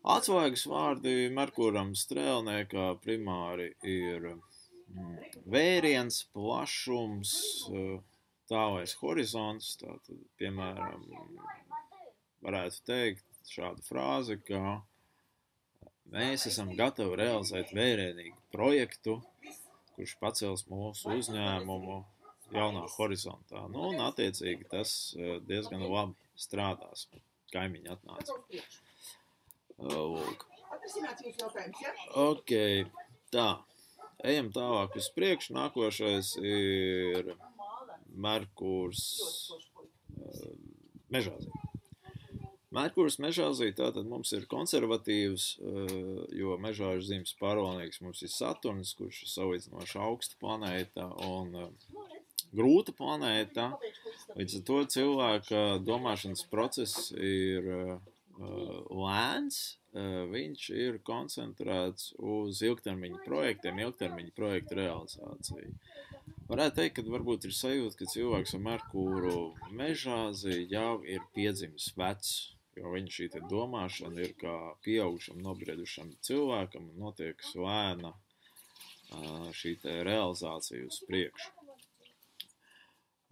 Atslēgas vārdi Merkuram strēlniekā primāri ir vēriens, plašums, tālais horizonts, tātad, piemēram, varētu teikt šādu frāzi, ka mēs esam gatavi realizēt vērienīgu projektu, kurš pacels mūsu uzņēmumu jaunā horizontā. Nu, un attiecīgi tas diezgan labi strādās. Kaimiņi atnāca. Lūk. Ok, tā. Ejam tālāk uz priekšu. Nākošais ir Merkurs Mežāzī. Merkurs Mežāzī tātad mums ir konservatīvs, jo Mežāžu zīmes pārvaldnieks mums ir Saturns, kurš ir salīdzinoši augsta planēta un grūta planēta. Līdz ar to cilvēka domāšanas process ir lēns, viņš ir koncentrēts uz ilgtermiņa projektiem, ilgtermiņa projektu realizāciju. Varētu teikt, ka varbūt ir sajūta, ka cilvēks ar Merkūru Mežāzī jau ir piedzimis vecs, jo viņa šī domāšana ir kā pieaugušam, nobriedušam cilvēkam un notiek lēna šī realizācija uz priekšu.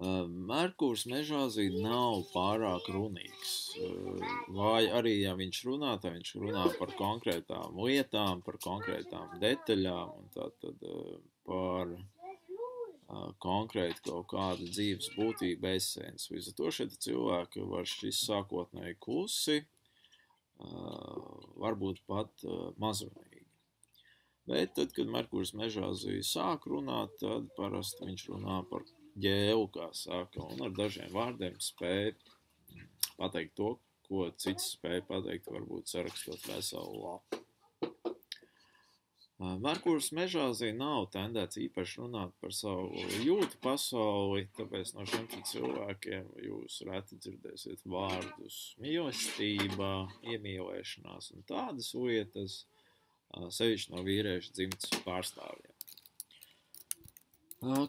Merkurs Mežāzī nav pārāk runīgs, vai arī, ja viņš runā, tad viņš runā par konkrētām lietām, par konkrētām detaļām, un tātad par konkrēti kaut kādu dzīves būtību esenci. Līdz ar to šie cilvēki var šķist sākotnēji klusi, varbūt pat mazrunīgi. Bet tad, kad Merkurs Mežāzī sāk runāt, tad parasti viņš runā par ģēlu, kā saka, un ar dažiem vārdiem spēja pateikt to, ko cits spēja pateikt, varbūt sarakstot veselu lapu. Merkurs Mežāzī nav tendēts īpaši runāt par savu jūtu pasauli, tāpēc no šiem cilvēkiem jūs reti dzirdēsiet vārdus mīlestība, iemīlēšanās un tādas lietas, sevišķi no vīriešu dzimtes pārstāvjiem.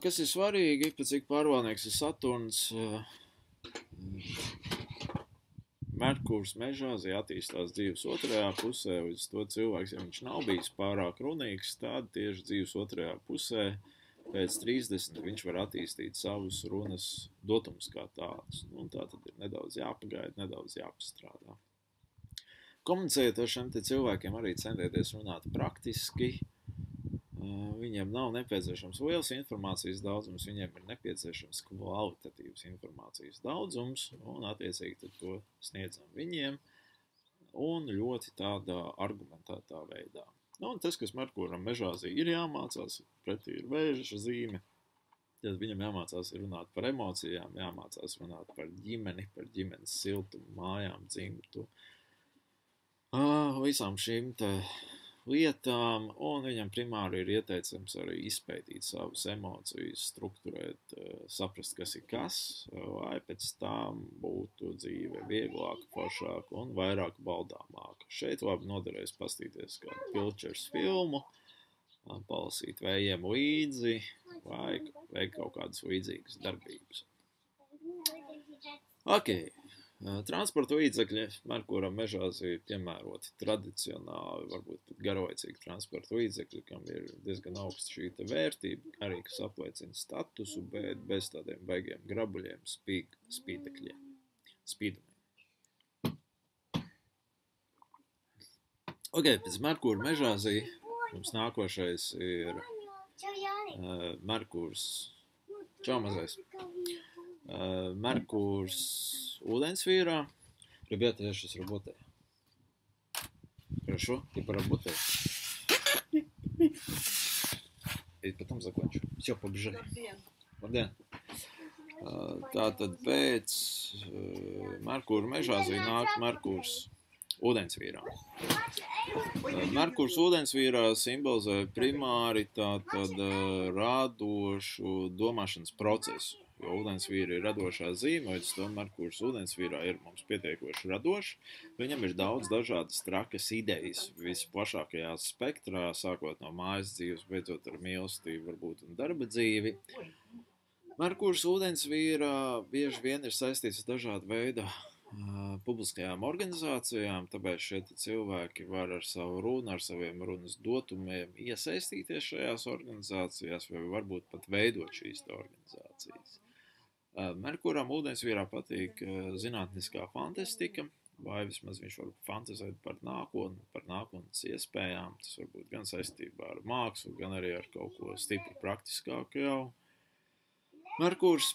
Kas ir svarīgi, pēc cik pārvaldnieks ir Saturns, Merkurs Mežāzī attīstās dzīves otrajā pusē, līdz to cilvēks, ja viņš nav bijis pārāk runīgs, tad tieši dzīves otrajā pusē pēc 30 viņš var attīstīt savus runas dotumus kā tādus. Un tā tad ir nedaudz jāpagaida, nedaudz jāpastrādā. Komunicējot ar šiem cilvēkiem arī centieties runāt praktiski. Viņiem nav nepieciešams liels informācijas daudzums, viņiem ir nepieciešams kvalitatīvs informācijas daudzums, un attiecīgi tad to sniedzam viņiem, un ļoti tādā argumentētā veidā. Un tas, kas Merkuram Mežāzī ir jāmācās, pretī ir Vēža zīme, tad viņam jāmācās runāt par emocijām, jāmācās runāt par ģimeni, par ģimenes siltumu, mājām, dzimtu, visām šīm te lietām, un viņam primāri ir ieteicams arī izpētīt savas emocijas, strukturēt, saprast, kas ir kas, lai pēc tam būtu dzīve vieglāka, foršāka un vairāk baudāmāka. Šeit labi noderēs pastīties kādu Pilčers filmu, palasīt vējiem līdzi, vai veikt kaut kādas līdzīgas darbības. Ok. Transporta līdzekļi Merkuram Mežāzī ir piemēroti tradicionāli, varbūt pat garlaicīgi transporta līdzekļi, kam ir diezgan augsta šī vērtība, arī kas apliecina statusu, bet bez tādiem baigiem grabuļiem, spīdekļiem, spīdumiem. Ok, pēc Merkura Mežāzī mums nākošais ir Merkurs, čau mazais, Merkurs Ūdensvīrā. Ребята, я сейчас работаю. Хорошо? И поработаю. И потом закончу. Все, побежали. Labdien. Tātad pēc Merkura Mežāzī nāk Merkurs Ūdensvīrā. Merkurs Ūdensvīrā simbolizē primāri tātad radošu domāšanas procesu. Jo ūdensvīra ir radošā zīme, līdz to Merkurs ūdensvīrā ir mums pietiekoši radošs. Viņam ir daudz dažādas trakas idejas visplašākajā spektrā, sākot no mājas dzīves, beidzot ar mīlestību, varbūt un darba dzīvi. Merkurs ūdensvīrā bieži vien ir saistīts ar dažādu veidu publiskajām organizācijām, tāpēc šie cilvēki var ar savu runu, ar saviem runas dotumiem iesaistīties šajās organizācijās vai varbūt pat veidot šīs organizācijas. Merkuram ūdensvīrā patīk zinātniskā fantastika, vai vismaz viņš var fantazēt par nākotnes iespējām. Tas var būt gan saistībā ar mākslu, gan arī ar kaut ko stipri praktiskāku jau. Merkurs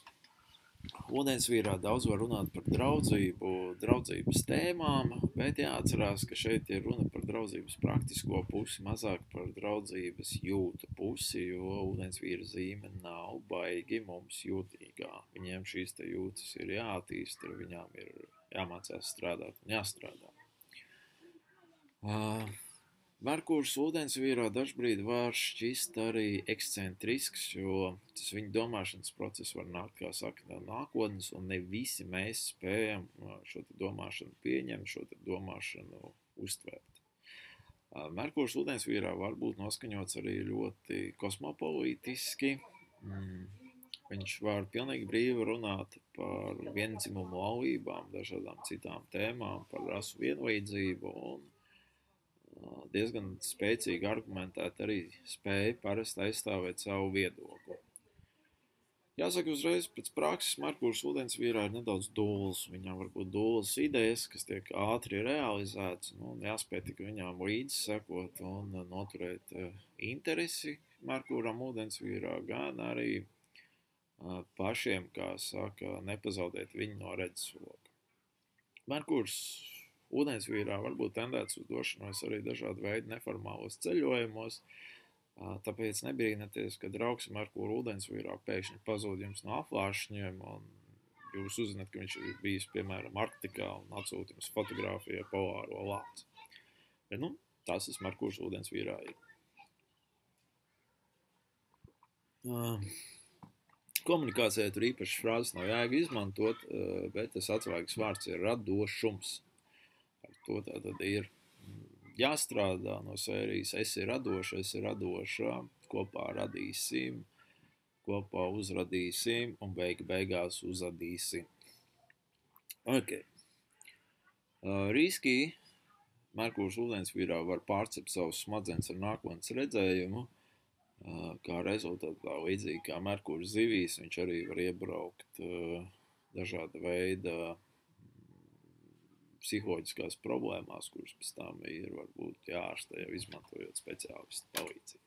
ūdensvīrā daudz var runāt par draudzību, draudzības tēmām, bet jāatcerās, ka šeit ir runa par draudzības praktisko pusi, mazāk par draudzības jūtu pusi, jo ūdensvīra zīme nav baigi mums jūtīgā. Viņiem šīs te jūtas ir jāattīst, ar viņām ir jāmācās strādāt un jāstrādā. Merkurs ūdensvīrā dažbrīd var šķist arī ekscentrisks, jo tas viņa domāšanas process var nākt, kā saka, no nākotnes, un ne visi mēs spējam šo te domāšanu pieņemt, šo te domāšanu uztvērt. Merkurs ūdensvīrā var būt noskaņots arī ļoti kosmopolītiski. Viņš var pilnīgi brīvi runāt par viendzimumu laulībām, dažādām citām tēmām, par rasu vienlīdzību un diezgan spēcīgi argumentēt arī spēja parasti aizstāvēt savu viedokli. Jāsaka uzreiz, pēc prakses Merkurs ūdensvīrā ir nedaudz dūls. Viņam var būt dūlas idejas, kas tiek ātri realizētas, un jāspēj tik viņām līdzi sekot un noturēt interesi Merkuram ūdensvīrā, gan arī pašiem, kā saka, nepazaudēt viņu no redzesloka. Merkurs ūdensvīrā var būt tendēts uz došanos arī dažādu veidu neformālos ceļojumos, tāpēc nebrīnieties, ka draugs Merkura ūdensvīrā pēkšņi pazūd jums no apvāršņiem, un jūs uzzināt, ka viņš ir bijis, piemēram, Arktikā un atsūta jums fotogrāfiju ar polāro lāci. Bet, tas Merkurs ūdensvīrā ir. Komunikācijai tur īpašas frāzes nav jēga izmantot, bet tas atslēgas vārds ir radošums. To tātad ir jāstrādā no sērijas esi radoša, kopā radīsim, kopā uzradīsim un beigās uzradīsim. Ok. Riski Merkurs ūdensvīrā var pārcept savus smadzenes ar nākotnes redzējumu, kā rezultātā līdzīgi kā Merkurs zivīs, viņš arī var iebraukt dažāda veida psiholoģiskās problēmās, kuras pēc tam ir varbūt jāārstē jau izmantojot speciālistu palīdzību.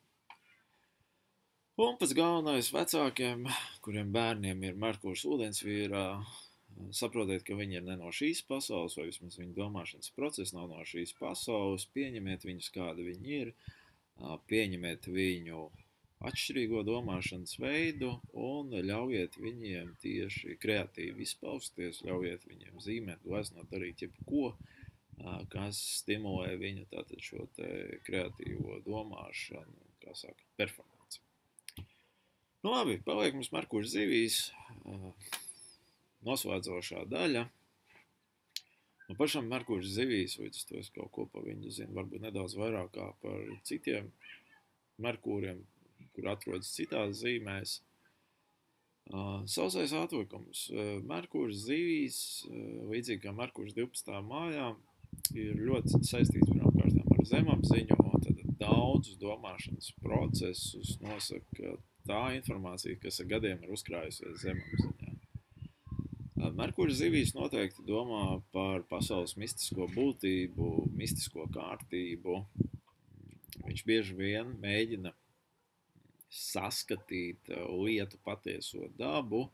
Un pats galvenais vecākiem, kuriem bērniem ir Merkurs ūdensvīrā, saprotiet, ka viņi ir ne no šīs pasaules, vai vismaz viņu domāšanas process nav no šīs pasaules, pieņemiet viņus, kādi viņi ir, pieņemiet viņu atšķirīgo domāšanas veidu un ļaujiet viņiem tieši kreatīvi izpausties, ļaujiet viņiem zīmēt, gleznot, darīt jebko, kas stimulē viņu tātad šo te kreatīvo domāšanu, kā saka, performanci. Labi, paliek mums Merkurs zivīs, noslēdzošā daļa. Pašam Merkurs zivīs, līdz to es kaut ko pa viņu zinu, varbūt nedaudz vairāk kā par citiem Merkūriem, kur atrodas citās zīmēs. Sausais atlikums. Merkurs zivīs, līdzīgi kā Merkurs 12. mājā, ir ļoti saistīts pirmkārt ar zemapziņu, un tad daudzus domāšanas procesus nosaka tā informācija, kas ar gadiem ir uzkrājusies zemapziņā. Merkurs zivīs noteikti domā par pasaules mistisko būtību, mistisko kārtību. Viņš bieži vien mēģina saskatīt lietu patieso dabu.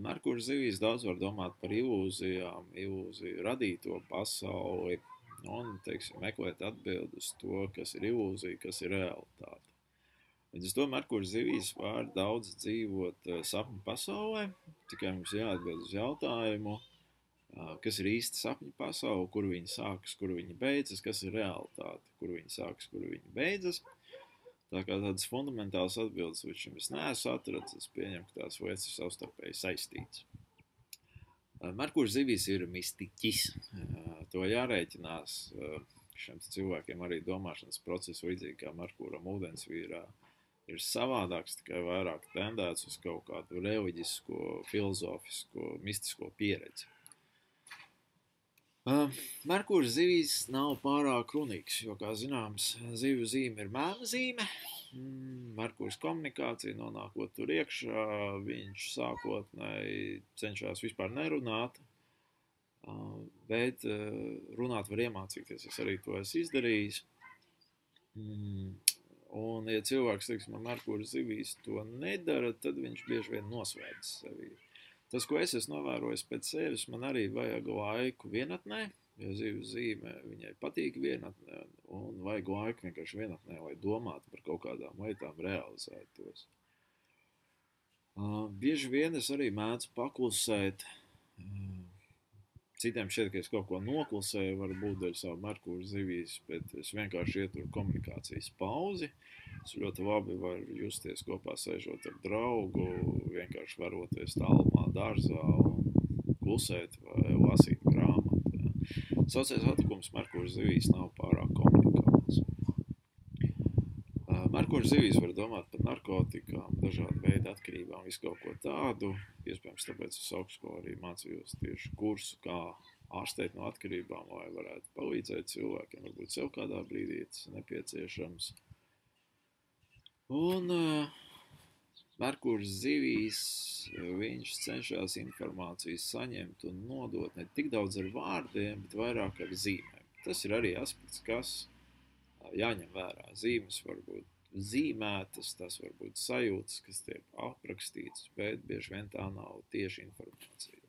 Merkurs zivīs daudz var domāt par ilūzijām, ilūziju radīto pasauli un, meklēt atbildi uz to, kas ir ilūzija, kas ir realitāte. Līdz to Merkurs zivīs var daudz dzīvot sapņu pasaulē, tikai mums jāatbild uz jautājumu, kas ir īsti sapņu pasaule, kur viņi sākas, kur viņi beidzas, kas ir realitāte, kur viņi sākas, kur viņi beidzas. Tā kā tādas fundamentālas atbildes līdz šim es neesmu atradis, es pieņemu, ka tās lietas ir savstarpēji saistītas. Merkurs zivīs ir mistiķis. To jārēķinās šiem cilvēkiem arī domāšanas procesu līdzīgi kā Merkuram ūdensvīrā ir savādāks, tikai vairāk tendēts uz kaut kādu reliģisko, filozofisko, mistisko pieredzi. Merkurs zivīs nav pārāk runīgs, jo, kā zināms, zivju zīme ir mēma zīme. Merkurs komunikācija nonākot tur iekšā, viņš sākotnēji cenšas vispār nerunāt, bet runāt var iemācīties, es arī to esmu izdarījis. Un, ja cilvēks, teiksim, ar Merkuru zivīs to nedara, tad viņš bieži vien nosvēdz sevi. Tas, ko es esmu novērojis pēc sevis, man arī vajag laiku vienatnē, jo zivju zīme viņai patīk vienatnē, un vajag laiku vienkārši vienatnē, lai domātu par kaut kādām lietām, realizētos. Bieži vien es arī mēdzu paklusēt. Citiem šķiet, ka es kaut ko noklusēju, varbūt dēļ savu Merkuru zivīs, bet es vienkārši ieturu komunikācijas pauzi. Es ļoti labi varu justies kopā sēžot ar draugu, vienkārši varoties tālumā dārzā un klusēt vai lasīt grāmatu. Sociālais atlikums Merkuru zivīs nav pārāk komunikāls. Merkuru zivīs var domāt par narkotikām, dažādu veidu atkarībām, visu kaut ko tādu. Iespējams, tāpēc es augstskolā arī mācījos tieši kursu, kā ārstēt no atkarībām, lai varētu palīdzēt cilvēkiem, varbūt sev kādā brīdī tas nepieciešams. Un Merkurs zivīs, viņš cenšas informāciju saņemt un nodot ne tik daudz ar vārdiem, bet vairāk ar zīmēm. Tas ir arī aspekts, kas jāņem vērā. Zīmes var būt zīmētas, tas var būt sajūtas, kas tiek aprakstītas, bet bieži vien tā nav tieši informācija.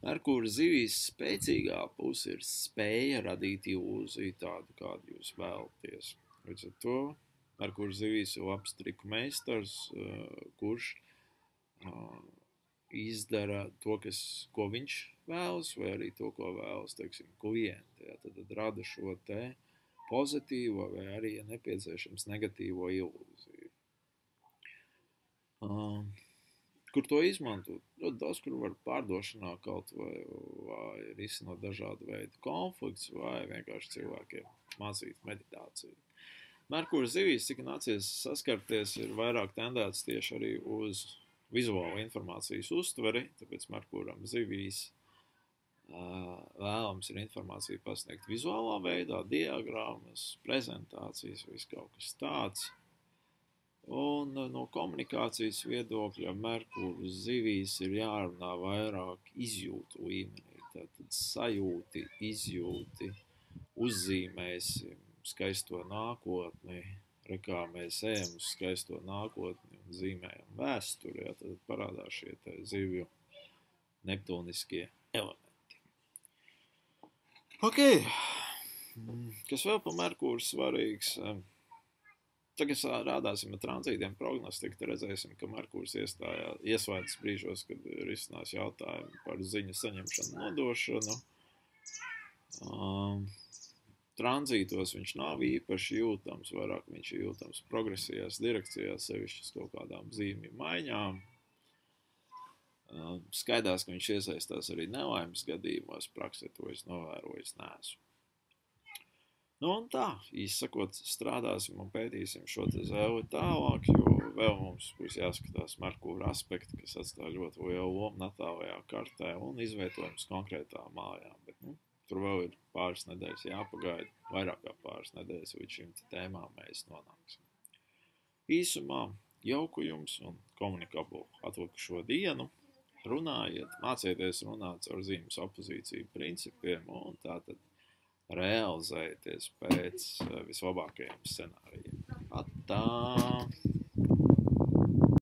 Merkura zivīs spēcīgā puse ir spēja radīt ilūziju tādu, kādu jūs vēlaties. Līdz ar to Merkura zivīs ir labs triku meistars, kurš izdara to, ko viņš vēlas, vai arī to, ko vēlas, teiksim, klienti. Ja, tad rada šo te pozitīvo vai arī, ja nepieciešams, negatīvo ilūziju. Kur to izmantot? Ļoti daudz, kur var pārdošanā kaut vai risinot dažādu veidu konflikts, vai vienkārši cilvēkiem mācīt meditāciju. Merkura zivīs, cik nācies saskarties, ir vairāk tendēts tieši arī uz vizuālu informācijas uztveri, tāpēc Merkuram zivīs vēlams ir informāciju pasniegt vizuālā veidā, diagrammas, prezentācijas, viss kaut kas tāds. Un no komunikācijas viedokļa Merkura zivīs ir jārunā vairāk izjūtu līmenī. Tātad sajūti, izjūti, uzzīmēsim skaisto nākotni, kā mēs ejam uz skaisto nākotni un zīmējam vēsturi, ja, tad parādās šie zivju neptūniskie elementi. Ok, kas vēl par Merkuru svarīgs? Tagad rādāsim ar tranzītiem prognostiku, tad redzēsim, ka Merkurs iesvaidas brīžos, kad risinās jautājumi par ziņu saņemšanu, nodošanu. Tranzītos viņš nav īpaši jūtams, vairāk viņš ir jūtams progresijās, direkcijās, sevišķi kaut kādām zīmju maiņām. Skaidrs, ka viņš iesaistās arī nelaimes gadījumos, praksē to es novērojis neesmu. Nu un tā, īsi sakot, strādāsim un pētīsim šo te zēli tālāk, jo vēl mums būs jāskatās Merkura aspekti, kas atstāja ļoti lielu lomu natālajā kartē un izvietojums konkrētām mājām. Bet, tur vēl ir pāris nedēļas jāpagaida, vairāk kā pāris nedēļas līdz šīm tēmām mēs nonāksim. Īsumā jauku jums un komunikablu atlikušo dienu. Runājiet, mācieties runāt caur zīmes opozīciju principiem un tātad realizēties pēc vislabākajiem scenārijiem. Atā!